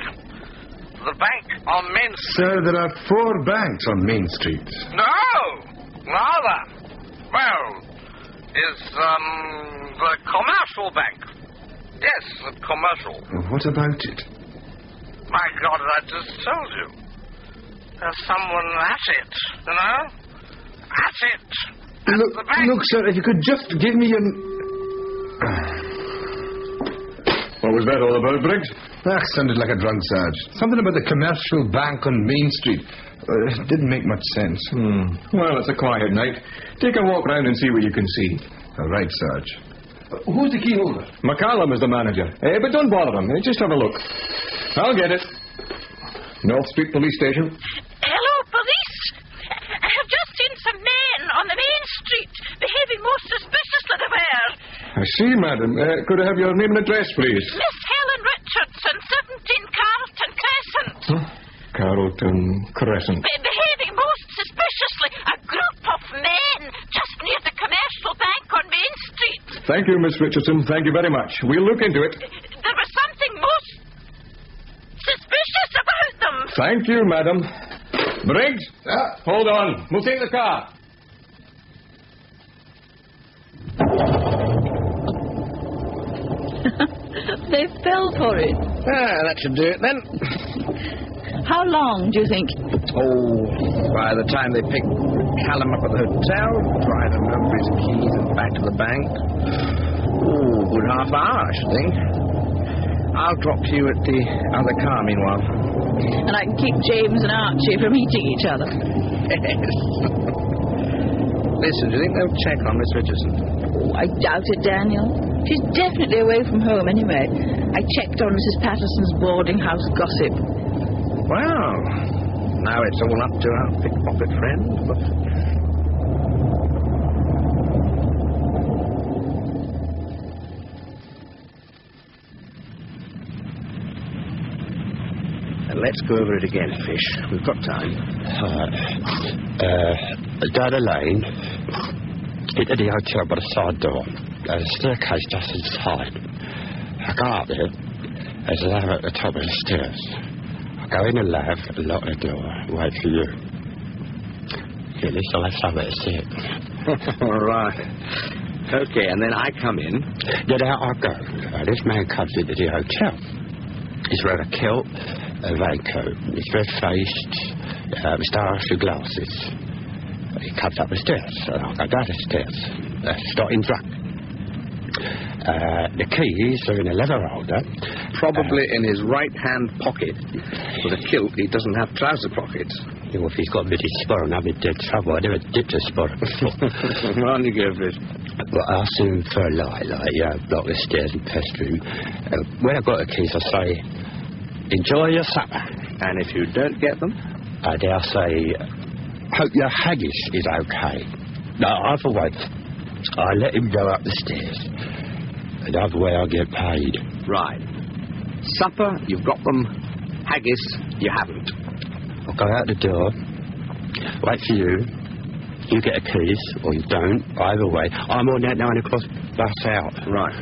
The bank on Main Street. Sir, there are 4 banks on Main Street. No! Rather. Well, is, the commercial bank. Yes, the commercial. What about it? My God, I just told you. There's someone at it, you know? At it. At the bank. Look, sir, if you could just give me your... What was that all about, Briggs? Sounded like a drunk, Sarge. Something about the commercial bank on Main Street. It didn't make much sense. Well, it's a quiet night. Take a walk round and see what you can see. All right, Sarge. Who's the key holder? McCallum is the manager. But don't bother him. Just have a look. I'll get it. North Street Police Station. Hello, police. I have just seen some men on the main street behaving most suspiciously there. I see, madam. Could I have your name and address, please? Miss Helen Richardson, 17 Carlton Crescent. Carlton Crescent. Behaving most suspiciously. A group of men just near the commercial bank on Main Street. Thank you, Miss Richardson. Thank you very much. We'll look into it. There was something most suspicious about them. Thank you, madam. Briggs, hold on. We'll take the car. They fell for it. That should do it, then. How long, do you think? Oh, by the time they pick McCallum up at the hotel, drive him over his keys and back to the bank. Oh, good half hour, I should think. I'll drop you at the other car, meanwhile. And I can keep James and Archie from eating each other. Yes. Listen, do you think they'll check on Miss Richardson? Oh, I doubt it, Daniel. She's definitely away from home anyway. I checked on Mrs. Patterson's boarding house gossip. Well, now it's all up to our pickpocket friend, but... Let's go over it again, Fish. We've got time. Down the lane, into the hotel by the side door. There's a staircase just inside. I go up there. There's a ladder at the top of the stairs. I go in the lab and lock the door. Wait for you. At least I'll have somewhere to sit. All right. Okay, and then I come in. Then out I go. This man comes into the hotel. He's wearing a kilt, a raincoat. He's red-faced, star-shaped glasses. He comes up the stairs, and I go down the stairs, starting drunk. The keys are in a leather holder. Probably in his right-hand pocket. With a kilt, he doesn't have trouser pockets. Well, if he's got a bit of sporran, I'm in dead trouble. I never dipped a sporran before. On you go, Fish. But I asked him for a light, block the stairs and pester him. When I got the keys, I say, enjoy your supper. And if you don't get them? I'll say, hope your haggis is okay. No, either way, I let him go up the stairs. And either way, I'll get paid. Right. Supper, you've got them. Haggis, you haven't. I'll go out the door, wait for you. You get a keys, or you don't. Either way, I'm on that 9 o'clock bus out. Right.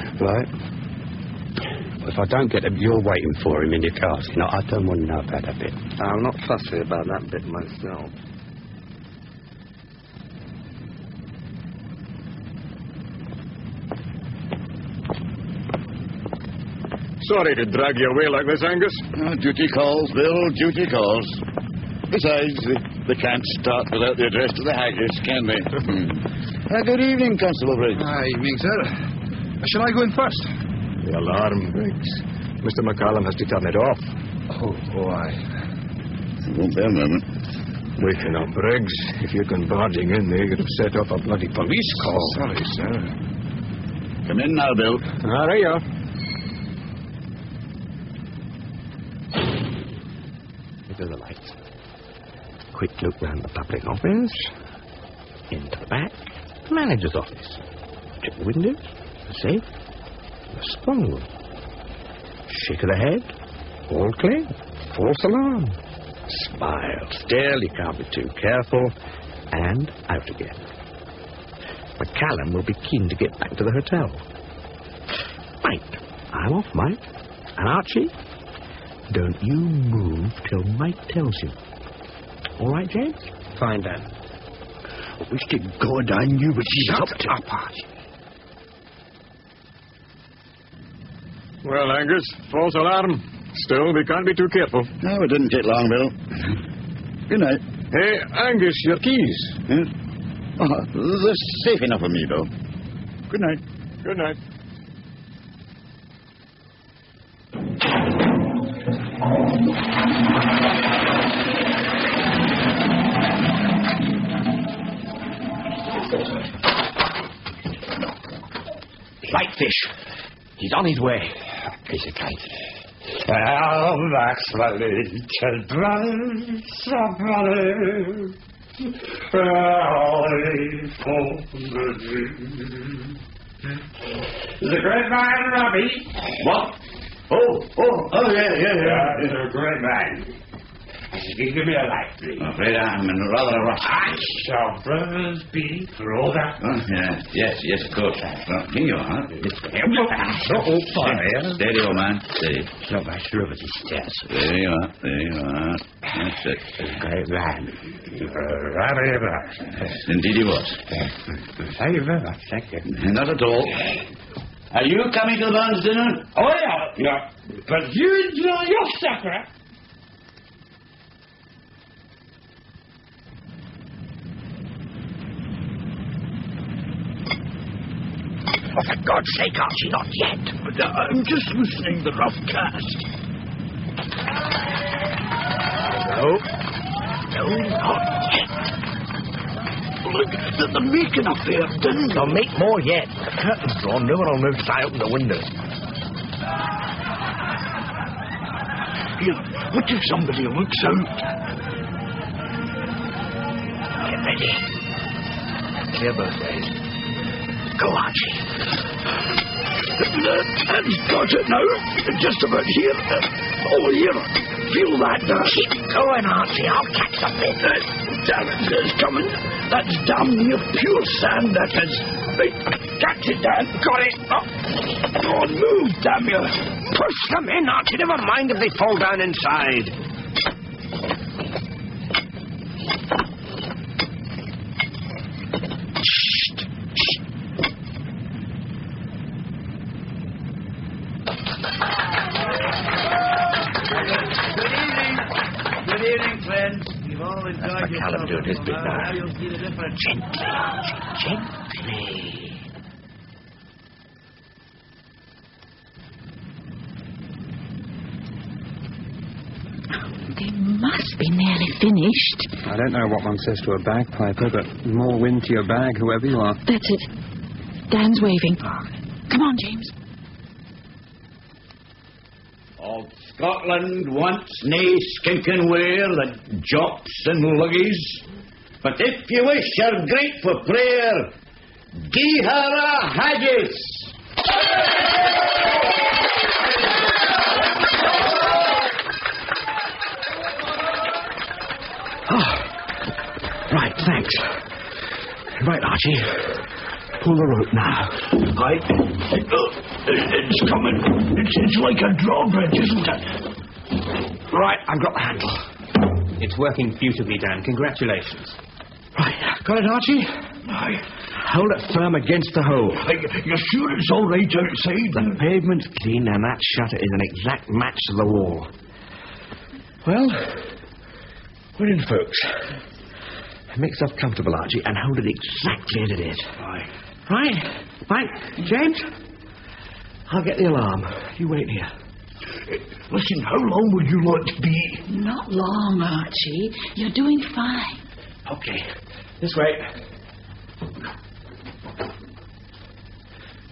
If I don't get him, you're waiting for him in your cars. You know, I don't want to know about that bit. I'm not fussy about that bit myself. Sorry to drag you away like this, Angus. Duty calls, Bill, duty calls. Besides, they can't start without the address to the Haggis, can they? Good evening, Constable Briggs. Evening, sir. Shall I go in first? The alarm, Briggs. Mr. McCallum has to turn it off. Oh, aye. It won't be a moment. Waking up, Briggs. If you'd gone barging in there, you'd have set off a bloody police call. Sorry, sir. Come in now, Bill. There you are. Look at the lights. Quick look round the public office. Into the back. The manager's office. Check the windows. The safe. The strong room. Shake of the head. All clear. False alarm. Smile. Still, you can't be too careful. And out again. McCallum will be keen to get back to the hotel. Mike. I'm off, Mike. And Archie, don't you move till Mike tells you. All right, James? Fine, Dan. I wish to God I knew what she's up to. Archie. Well, Angus, false alarm. Still, we can't be too careful. No, it didn't take long, Bill. Good night. Hey, Angus, your keys. Yes? Oh, they're safe enough for me, Bill. Good night. Good night. Lightfish. He's on his way. Piece of cake. Oh, that's my little brother, somebody. The great man, Robbie. What? Oh, yeah. He's a great man. Give me a light, please. I'm afraid I'm in rather a rush. I shall brothers be for all that. Yes, of course. Well, here you are. Fire. Steady, old man. Steady. So much over these stairs. There you are. That's it. Great man. Very much. Indeed he was. Thank you very much. Thank you. Not at all. Are you coming to the Burns dinner? Oh, yeah. But you enjoy your supper. Oh, for God's sake, Archie, not yet. I'm just listening to the rough cast. No, not yet. Look, they're making a fair din. They'll make more yet. The curtain's drawn. No one will move till I open the window. Here, what if somebody looks out? Get ready. Clear both ways. Go, Archie. That's got it now. Just about here. Over here. Feel that, Keep going, Archie. I'll catch the bit. Damn it, it's coming. That's damn near pure sand, that is. Right, catch it, Dan. Got it. Oh, move, damn you. Push them in, Archie. Never mind if they fall down inside. McCallum doing his bit now. Gently, Archie, gently. They must be nearly finished. I don't know what one says to a bagpiper, but more wind to your bag, whoever you are. That's it. Dan's waving. Come on, James. Old Scotland wants nae skinking ware that jops and luggies. But if you wish her great for prayer, gie her a haggis. Oh, right, thanks. Right, Archie. pull the rope now. It's coming. It's like a drawbridge, isn't it? Right, I've got the handle. It's working beautifully, Dan. Congratulations. Right, got it, Archie? Aye. Hold it firm against the hole. You're sure it's all right outside? The pavement's clean and that shutter is an exact match to the wall. Well, we're in, folks. Make yourself comfortable, Archie, and hold it exactly as it is. Aye. Right, James? I'll get the alarm. You wait here. Listen, how long would you like to be? Not long, Archie. You're doing fine. Okay, this way.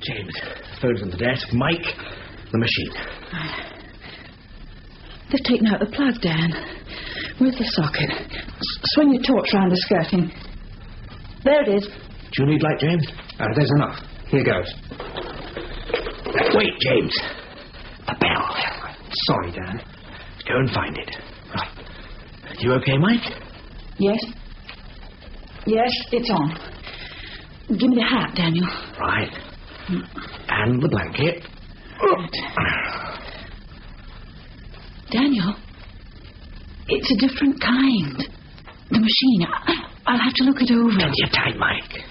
James, phone's on the desk. Mike, the machine. They've taken out the plug, Dan. Where's the socket? Swing your torch round the skirting. There it is. Do you need light, James? There's enough. Here goes. Wait, James. The bell. Sorry, Dan. Go and find it. Right. You okay, Mike? Yes. Yes, it's on. Give me the hat, Daniel. Right. And the blanket. Daniel, it's a different kind. The machine. I'll have to look it over. Take your time, Mike.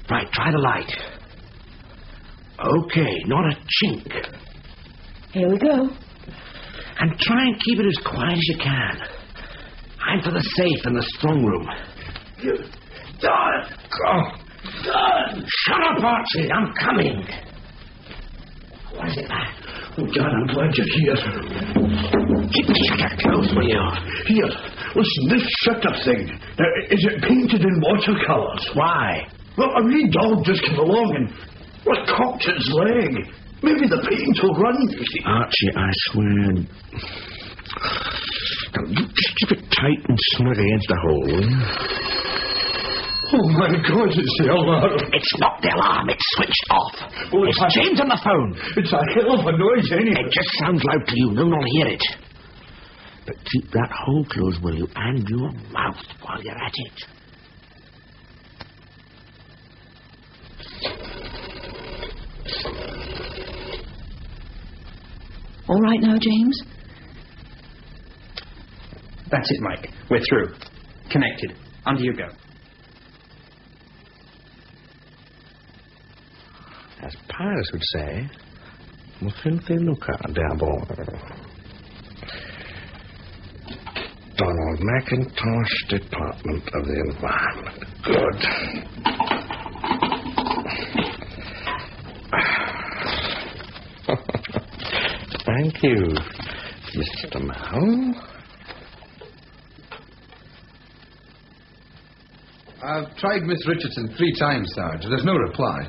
Right, try the light. Okay, not a chink. Here we go. And try and keep it as quiet as you can. I'm for the safe in the strong room. Done! Shut up, Archie. I'm coming. What is it, man? Oh, John, I'm glad you're here. Keep the shutter closed, will you? Here, listen, this shutter thing, is it painted in watercolours? Why? Well, a wee dog just came along and cocked its leg. Maybe the paint will run, you see. Archie, I swear. You just keep it tight and snug against the hole. Oh, my God, it's the alarm. It's not the alarm, it's switched off. Oh, it's James on the phone. It's a hell of a noise, anyway. It just sounds loud to you. No one will hear it. But keep that hole closed, will you? And your mouth while you're at it. All right now, James? That's it, Mike. We're through. Connected. Under you go. As Pyrus would say, un filthy looker, der boy. Donald McIntosh, Department of the Environment. Good. Thank you, Mr. Mal. I've tried Miss Richardson 3 times, Sarge. There's no reply.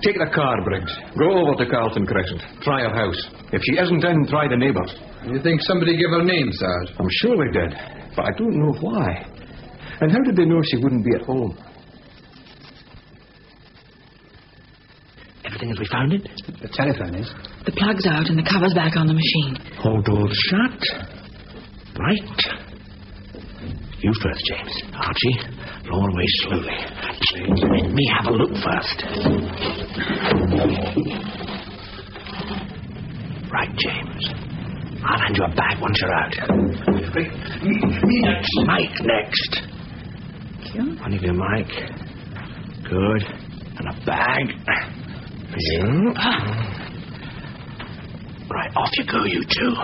Take the car, Briggs. Go over to Carlton Crescent. Try her house. If she isn't in, try the neighbours. You think somebody gave her name, Sarge? I'm sure they did, but I don't know why. And how did they know she wouldn't be at home? Everything as we found it? The telephone is. The plug's out and the cover's back on the machine. All doors shut. Right. You first, James. Archie, lower away slowly. Let me have a look first. Right, James. I'll hand you a bag once you're out. Me next. Mike next. One of you, Mike. Good. And a bag. For you. Right, off you go, you two.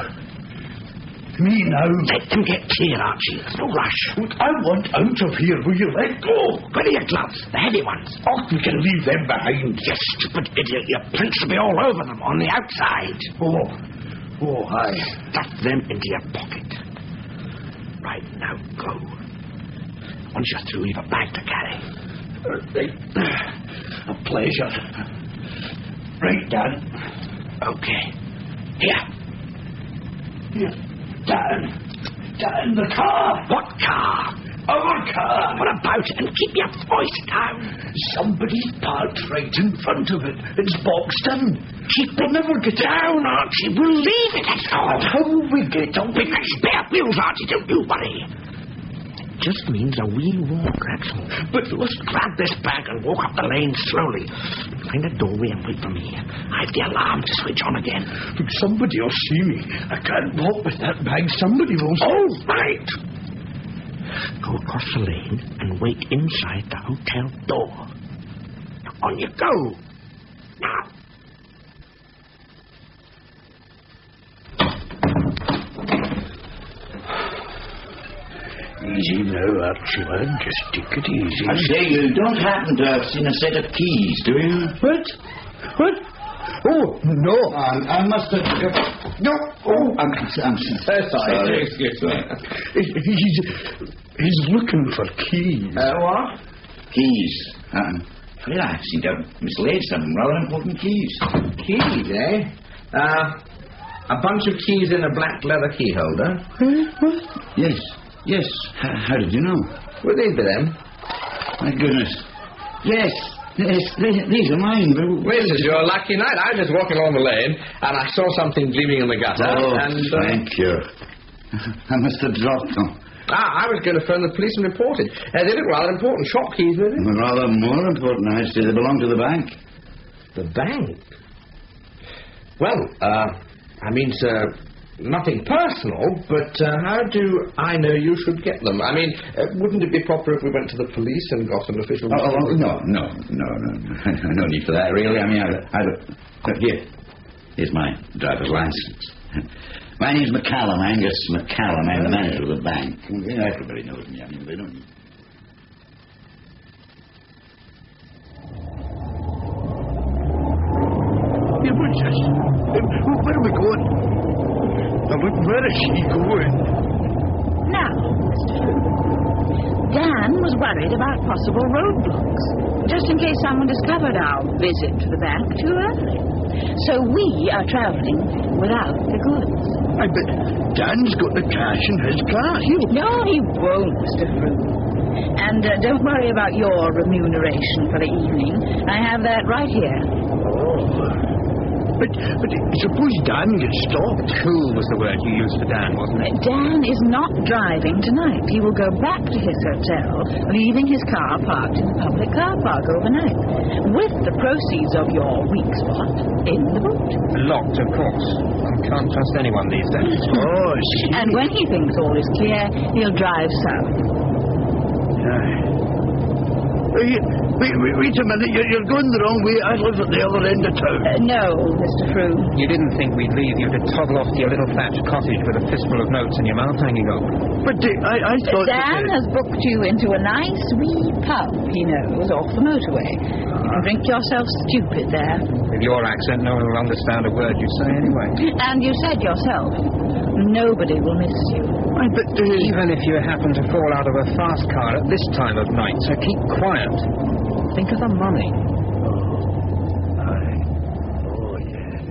Me now. Let them get clear, Archie. There's no rush. I want out of here. Will you let go? Where are your gloves? The heavy ones. Oh, we can leave them behind. You stupid idiot. Your prints will be all over them on the outside. Oh, aye. Stuff them into your pocket. Right, now go. Once you're through, you've a bag to carry. A pleasure. Right, Dan. Okay. Here. Dan, the car. What car? Our car. What about it? And keep your voice down. Somebody's parked right in front of it. It's boxed in. We'll never get down, Archie. We'll leave it. That's all. How will we get up? With the spare wheels, Archie. Don't you worry. just means a wee walk, that's all. But let's grab this bag and walk up the lane slowly. Find a doorway and wait for me. I have the alarm to switch on again. Somebody will see me. I can't walk with that bag. Somebody will see. All right. Go across the lane and wait inside the hotel door. Now, on you go. Now. Easy now, Archie, man. Just take it easy. I say, you don't happen to have seen a set of keys, do you? What? Oh, no. I must have... No. Oh, I'm sorry. Excuse me. He's looking for keys. What? Keys. Well, I seem to have mislaid some rather important keys. Keys, eh? A bunch of keys in a black leather key holder. What? Yes. How did you know? Were these them? My goodness. Yes, these are mine. This is your lucky night. I was just walking along the lane, and I saw something gleaming in the gutter. Oh, and, thank you. I must have dropped them. I was going to phone the police and report it. They look rather important. Shop keys, really? Rather more important, I see. They belong to the bank. The bank? Well, I mean, sir, nothing personal, but how do I know you should get them? I mean, wouldn't it be proper if we went to the police and got an official... No. No need for that, really. I mean, here's my driver's license. My name's McCallum, Angus McCallum. I'm the manager of the bank. Everybody knows me. I mean, they don't... Yeah, what's this? Where are we going? Where is she going? Now, Mr. Frew, Dan was worried about possible roadblocks, just in case someone discovered our visit to the bank too early. So we are travelling without the goods. I bet Dan's got the cash in his car. No, he won't, Mr. Frew. And don't worry about your remuneration for the evening. I have that right here. But suppose Dan gets stopped. Cool was the word you used for Dan, wasn't it? Dan is not driving tonight. He will go back to his hotel, leaving his car parked in the public car park overnight, with the proceeds of your weak spot in the boot. Locked, of course. Can't trust anyone these days. Oh, see. And when he thinks all is clear, he'll drive south. Wait a minute, you're going the wrong way. I live at the other end of town. No, Mr. Frew. You didn't think we'd leave you to toddle off to your little thatched cottage with a fistful of notes and your mouth hanging open? But I thought... Dan has booked you into a nice wee pub he knows off the motorway. You can drink yourself stupid there. With your accent, no one will understand a word you say anyway. And you said yourself, nobody will miss you. Even if you happen to fall out of a fast car at this time of night, so keep quiet. Think of the money. Oh, yes.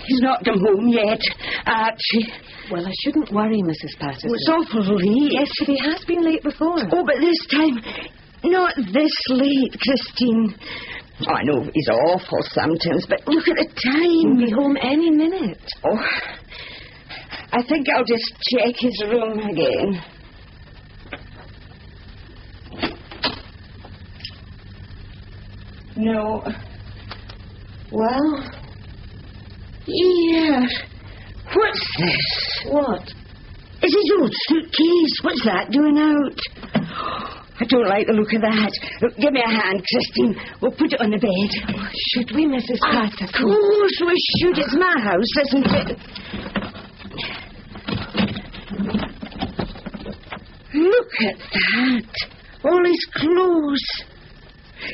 He's not come home yet, Archie. Well, I shouldn't worry, Mrs. Patterson. It's awful late. Yes, but he has been late before. Oh, but this time, not this late, Christine. Oh, I know he's awful sometimes, but look at the time. He'll be home any minute. Oh, I think I'll just check his room again. No. Well? Yeah. What's this? What? It's his old suitcase. What's that doing out? I don't like the look of that. Look, give me a hand, Christine. We'll put it on the bed. Oh, should we, Mrs. Patterson? Of course we should. It's my house, isn't it? Look at that. All his clothes.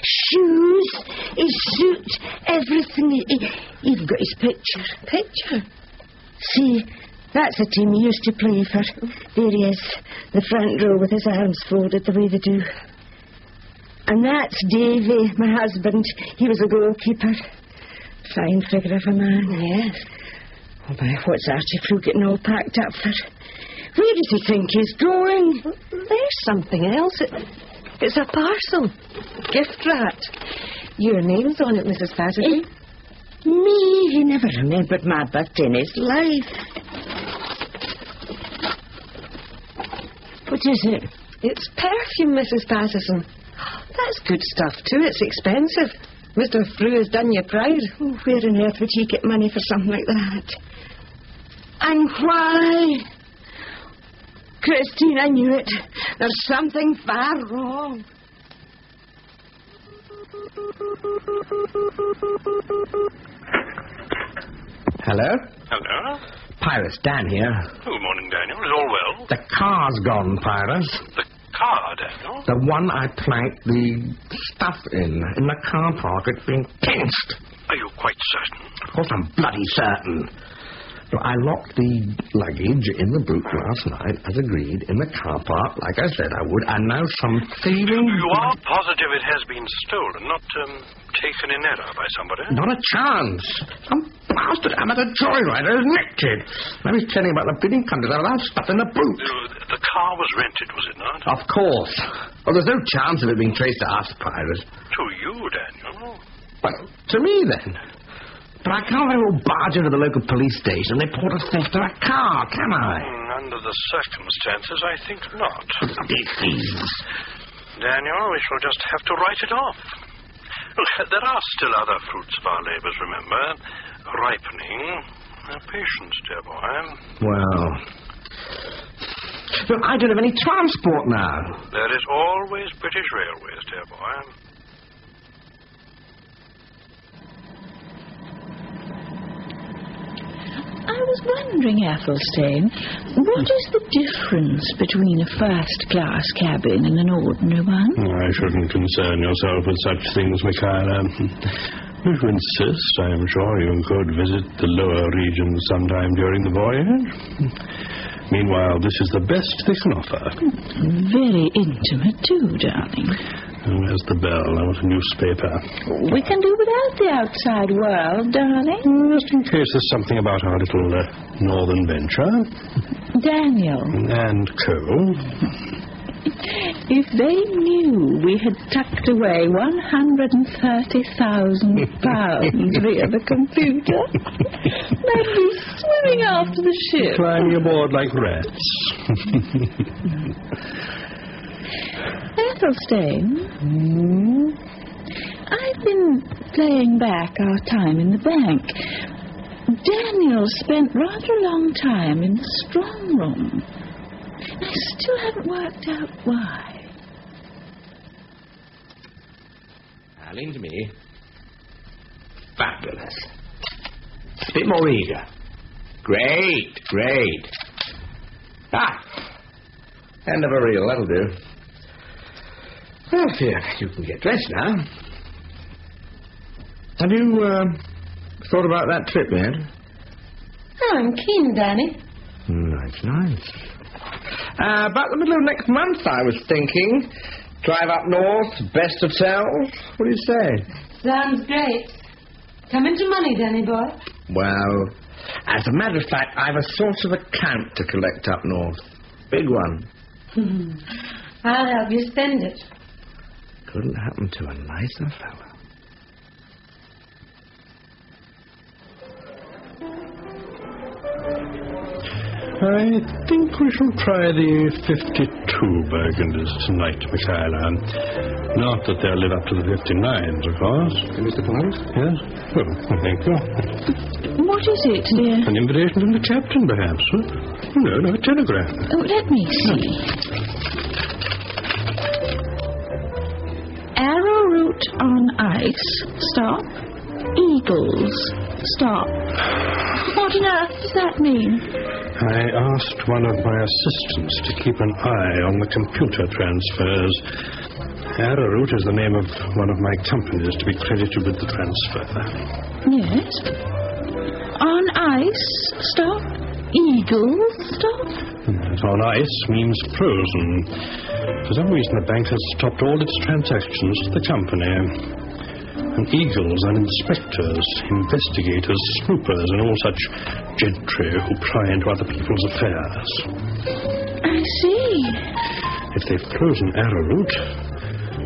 Shoes, his suit, everything. Even got his picture. Picture? See, that's the team he used to play for. There he is, the front row with his arms folded the way they do. And that's Davy, my husband. He was a goalkeeper. Fine figure of a man. Yes. Oh, my, what's Archie Frew getting all packed up for? Where does he think he's going? There's something else. It's a parcel. Gift wrap. Your name's on it, Mrs. Patterson. Me? He never remembered my birthday in his life. What is it? It's perfume, Mrs. Patterson. That's good stuff, too. It's expensive. Mr. Frew has done you proud. Oh, where on earth would he get money for something like that? And why? Christine, I knew it. There's something far wrong. Hello? Hello? Pyrus, Dan here. Oh, morning, Daniel. Is all well? The car's gone, Pyrus. The car, Daniel? The one I planked the stuff in the car park. It's been pinched. Are you quite certain? Of course I'm bloody certain. So I locked the luggage in the boot last night, as agreed, in the car park, like I said I would, and now some thieving... You are positive it has been stolen, not taken in error by somebody? Not a chance. Some bastard amateur joyrider has nicked it. Now he's telling about the bidding contest without stuff in the boot. The car was rented, was it not? Of course. Well, there's no chance of it being traced to us, Pyrus. To you, Daniel? Well, to me, then. But I can't very well barge into the local police station and report a theft of a car, can I? Under the circumstances, I think not. Bloody thieves. Daniel, we shall just have to write it off. Look, there are still other fruits of our labours, remember. Ripening. Patience, dear boy. Well... Look, I don't have any transport now. There is always British Railways, dear boy. I was wondering, Athelstane, what is the difference between a first-class cabin and an ordinary one? I shouldn't concern yourself with such things, Michaela. If you insist, I am sure you could visit the lower regions sometime during the voyage. Meanwhile, this is the best they can offer. Very intimate, too, darling. Where's the bell? I want a newspaper. We can do without the outside world, darling. Just in case there's something about our little northern venture. Daniel. And Co. If they knew we had tucked away £130,000 via the computer, they'd be swimming after the ship. Climbing aboard like rats. Athelstane, I've been playing back our time in the bank. Daniel spent rather a long time in the strong room. I still haven't worked out why. Eileen, to me, fabulous. A bit more eager. Great. End of a reel, that'll do. Well, here, you can get dressed now. Have you thought about that trip yet? Oh, I'm keen, Danny. Nice. About the middle of next month, I was thinking. Drive up north, best hotels. What do you say? Sounds great. Come into money, Danny boy. Well, as a matter of fact, I've a sort of account to collect up north. Big one. I'll help you spend it. Couldn't happen to a nicer fellow. I think we shall try the 52 Burgundies tonight, Michaela. Not that they'll live up to the 59s, of course. Mr. Pyrus? Yes? Well, thank you. What is it, dear? An invitation from the captain, perhaps. No, a telegram. Oh, let me see. Arrowroot on ice. Stop. Eagles. Stop. What on earth does that mean? I asked one of my assistants to keep an eye on the computer transfers. Arrowroot is the name of one of my companies to be credited with the transfer. Yes. On ice, stop. Eagle, stop. On ice means frozen. For some reason, the bank has stopped all its transactions to the company. And eagles are inspectors, investigators, snoopers, and all such gentry who pry into other people's affairs. I see. If they've frozen Arrowroot,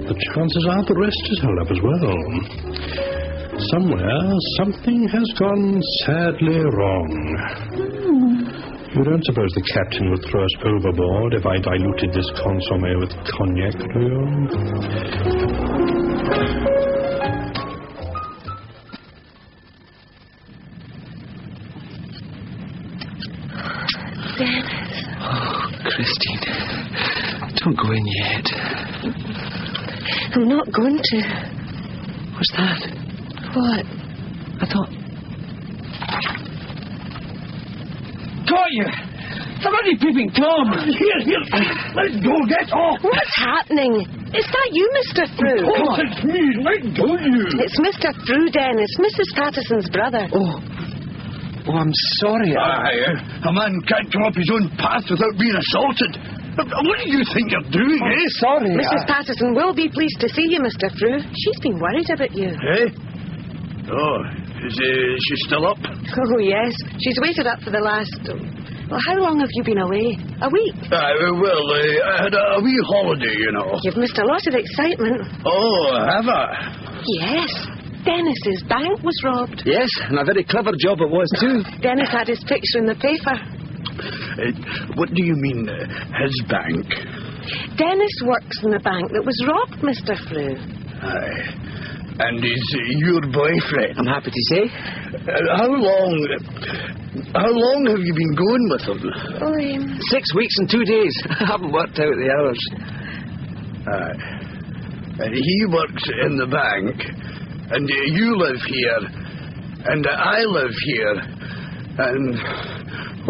the chances are the rest is held up as well. Somewhere, something has gone sadly wrong. You don't suppose the captain would throw us overboard if I diluted this consommé with cognac, do you? Denis. Oh, Christine. Don't go in yet. I'm not going to. What's that? What? I thought... Got you! Somebody peeping Tom! Here! Let's go, get off! What's happening? Is that you, Mr. Frew? Of course it's me! Let go, you! It's Mr. Frew, Denis, Mrs. Patterson's brother. Oh, I'm sorry. A man can't come up his own path without being assaulted. What do you think you're doing, eh? Sorry. Mrs. Patterson will be pleased to see you, Mr. Frew. She's been worried about you. Eh? Oh, is she still up? Oh, yes. She's waited up for the last... Well, how long have you been away? A week? I had a wee holiday, you know. You've missed a lot of excitement. Oh, have I? Yes. Denis's bank was robbed. Yes, and a very clever job it was, too. Dennis had his picture in the paper. What do you mean, his bank? Dennis works in the bank that was robbed, Mr. Frew. Aye. And he's your boyfriend? I'm happy to say. How long have you been going with him? 6 weeks and 2 days. I haven't worked out the hours. Aye. And he works in the bank, and you live here, and I live here, and...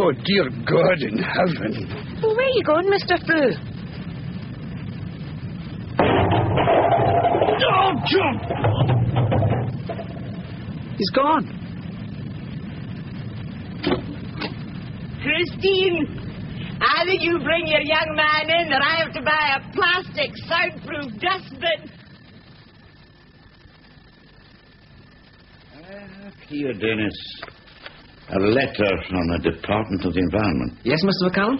Oh, dear God in heaven. Well, where are you going, Mr. Frew? Oh, jump! He's gone. Christine, either you bring your young man in or I have to buy a plastic soundproof dustbin. Here, Denis. A letter from the Department of the Environment. Yes, Mr. McCallum?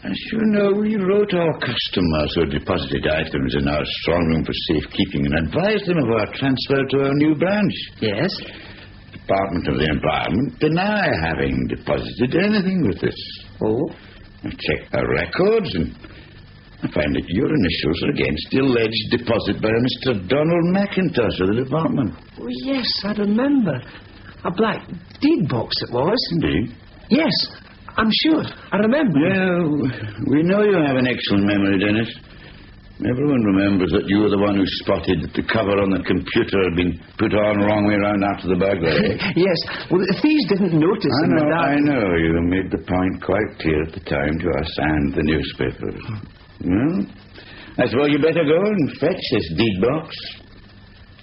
As you know, we wrote our customers who deposited items in our strong room for safekeeping and advised them of our transfer to our new branch. Yes. Department of the Environment deny having deposited anything with us. Oh? I checked our records and I find that your initials are against the alleged deposit by Mr. Donald McIntosh of the department. Oh, yes, I remember. A black deed box it was. Indeed. Yes, I'm sure. I remember. Well, we know you have an excellent memory, Denis. Everyone remembers that you were the one who spotted that the cover on the computer had been put on the wrong way around after the burglary. Yes. Well, the thieves didn't notice. I know. You made the point quite clear at the time to us and the newspapers. Well, I suppose you better go and fetch this deed box.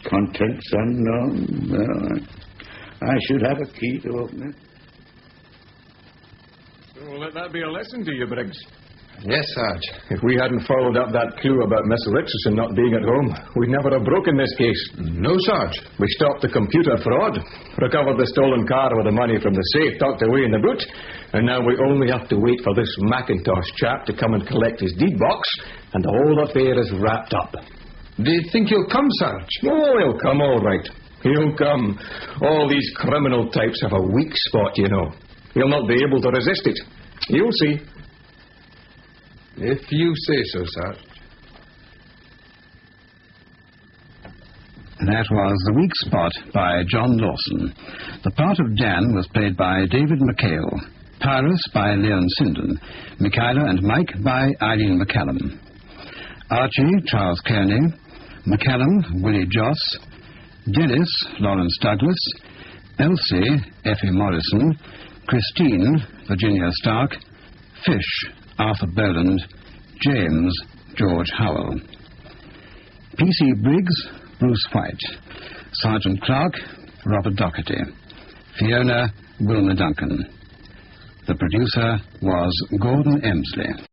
Contents unknown. Well, I should have a key to open it. Well, let that be a lesson to you, Briggs. Yes, Sarge. If we hadn't followed up that clue about Miss Richardson not being at home, we'd never have broken this case. No, Sarge. We stopped the computer fraud, recovered the stolen car with the money from the safe tucked away in the boot, and now we only have to wait for this McIntosh chap to come and collect his deed box, and the whole affair is wrapped up. Do you think he'll come, Sarge? Oh, he'll come all right. He'll come. All these criminal types have a weak spot, you know. He'll not be able to resist it. You'll see. If you say so, Sarge. That was The Weak Spot by John Lawson. The part of Dan was played by David McKail, Pyrus by Leon Sinden, Michaela and Mike by Eileen McCallum, Archie, Charles Kearney, McCallum, Willy Joss, Denis, Lawrence Douglas, Elsie, Effie Morrison, Christine, Virginia Stark, Fish, Arthur Boland, James, George Howell, P.C. Briggs, Bruce White, Sergeant Clark, Robert Docherty, Fiona, Wilma Duncan. The producer was Gordon Emslie.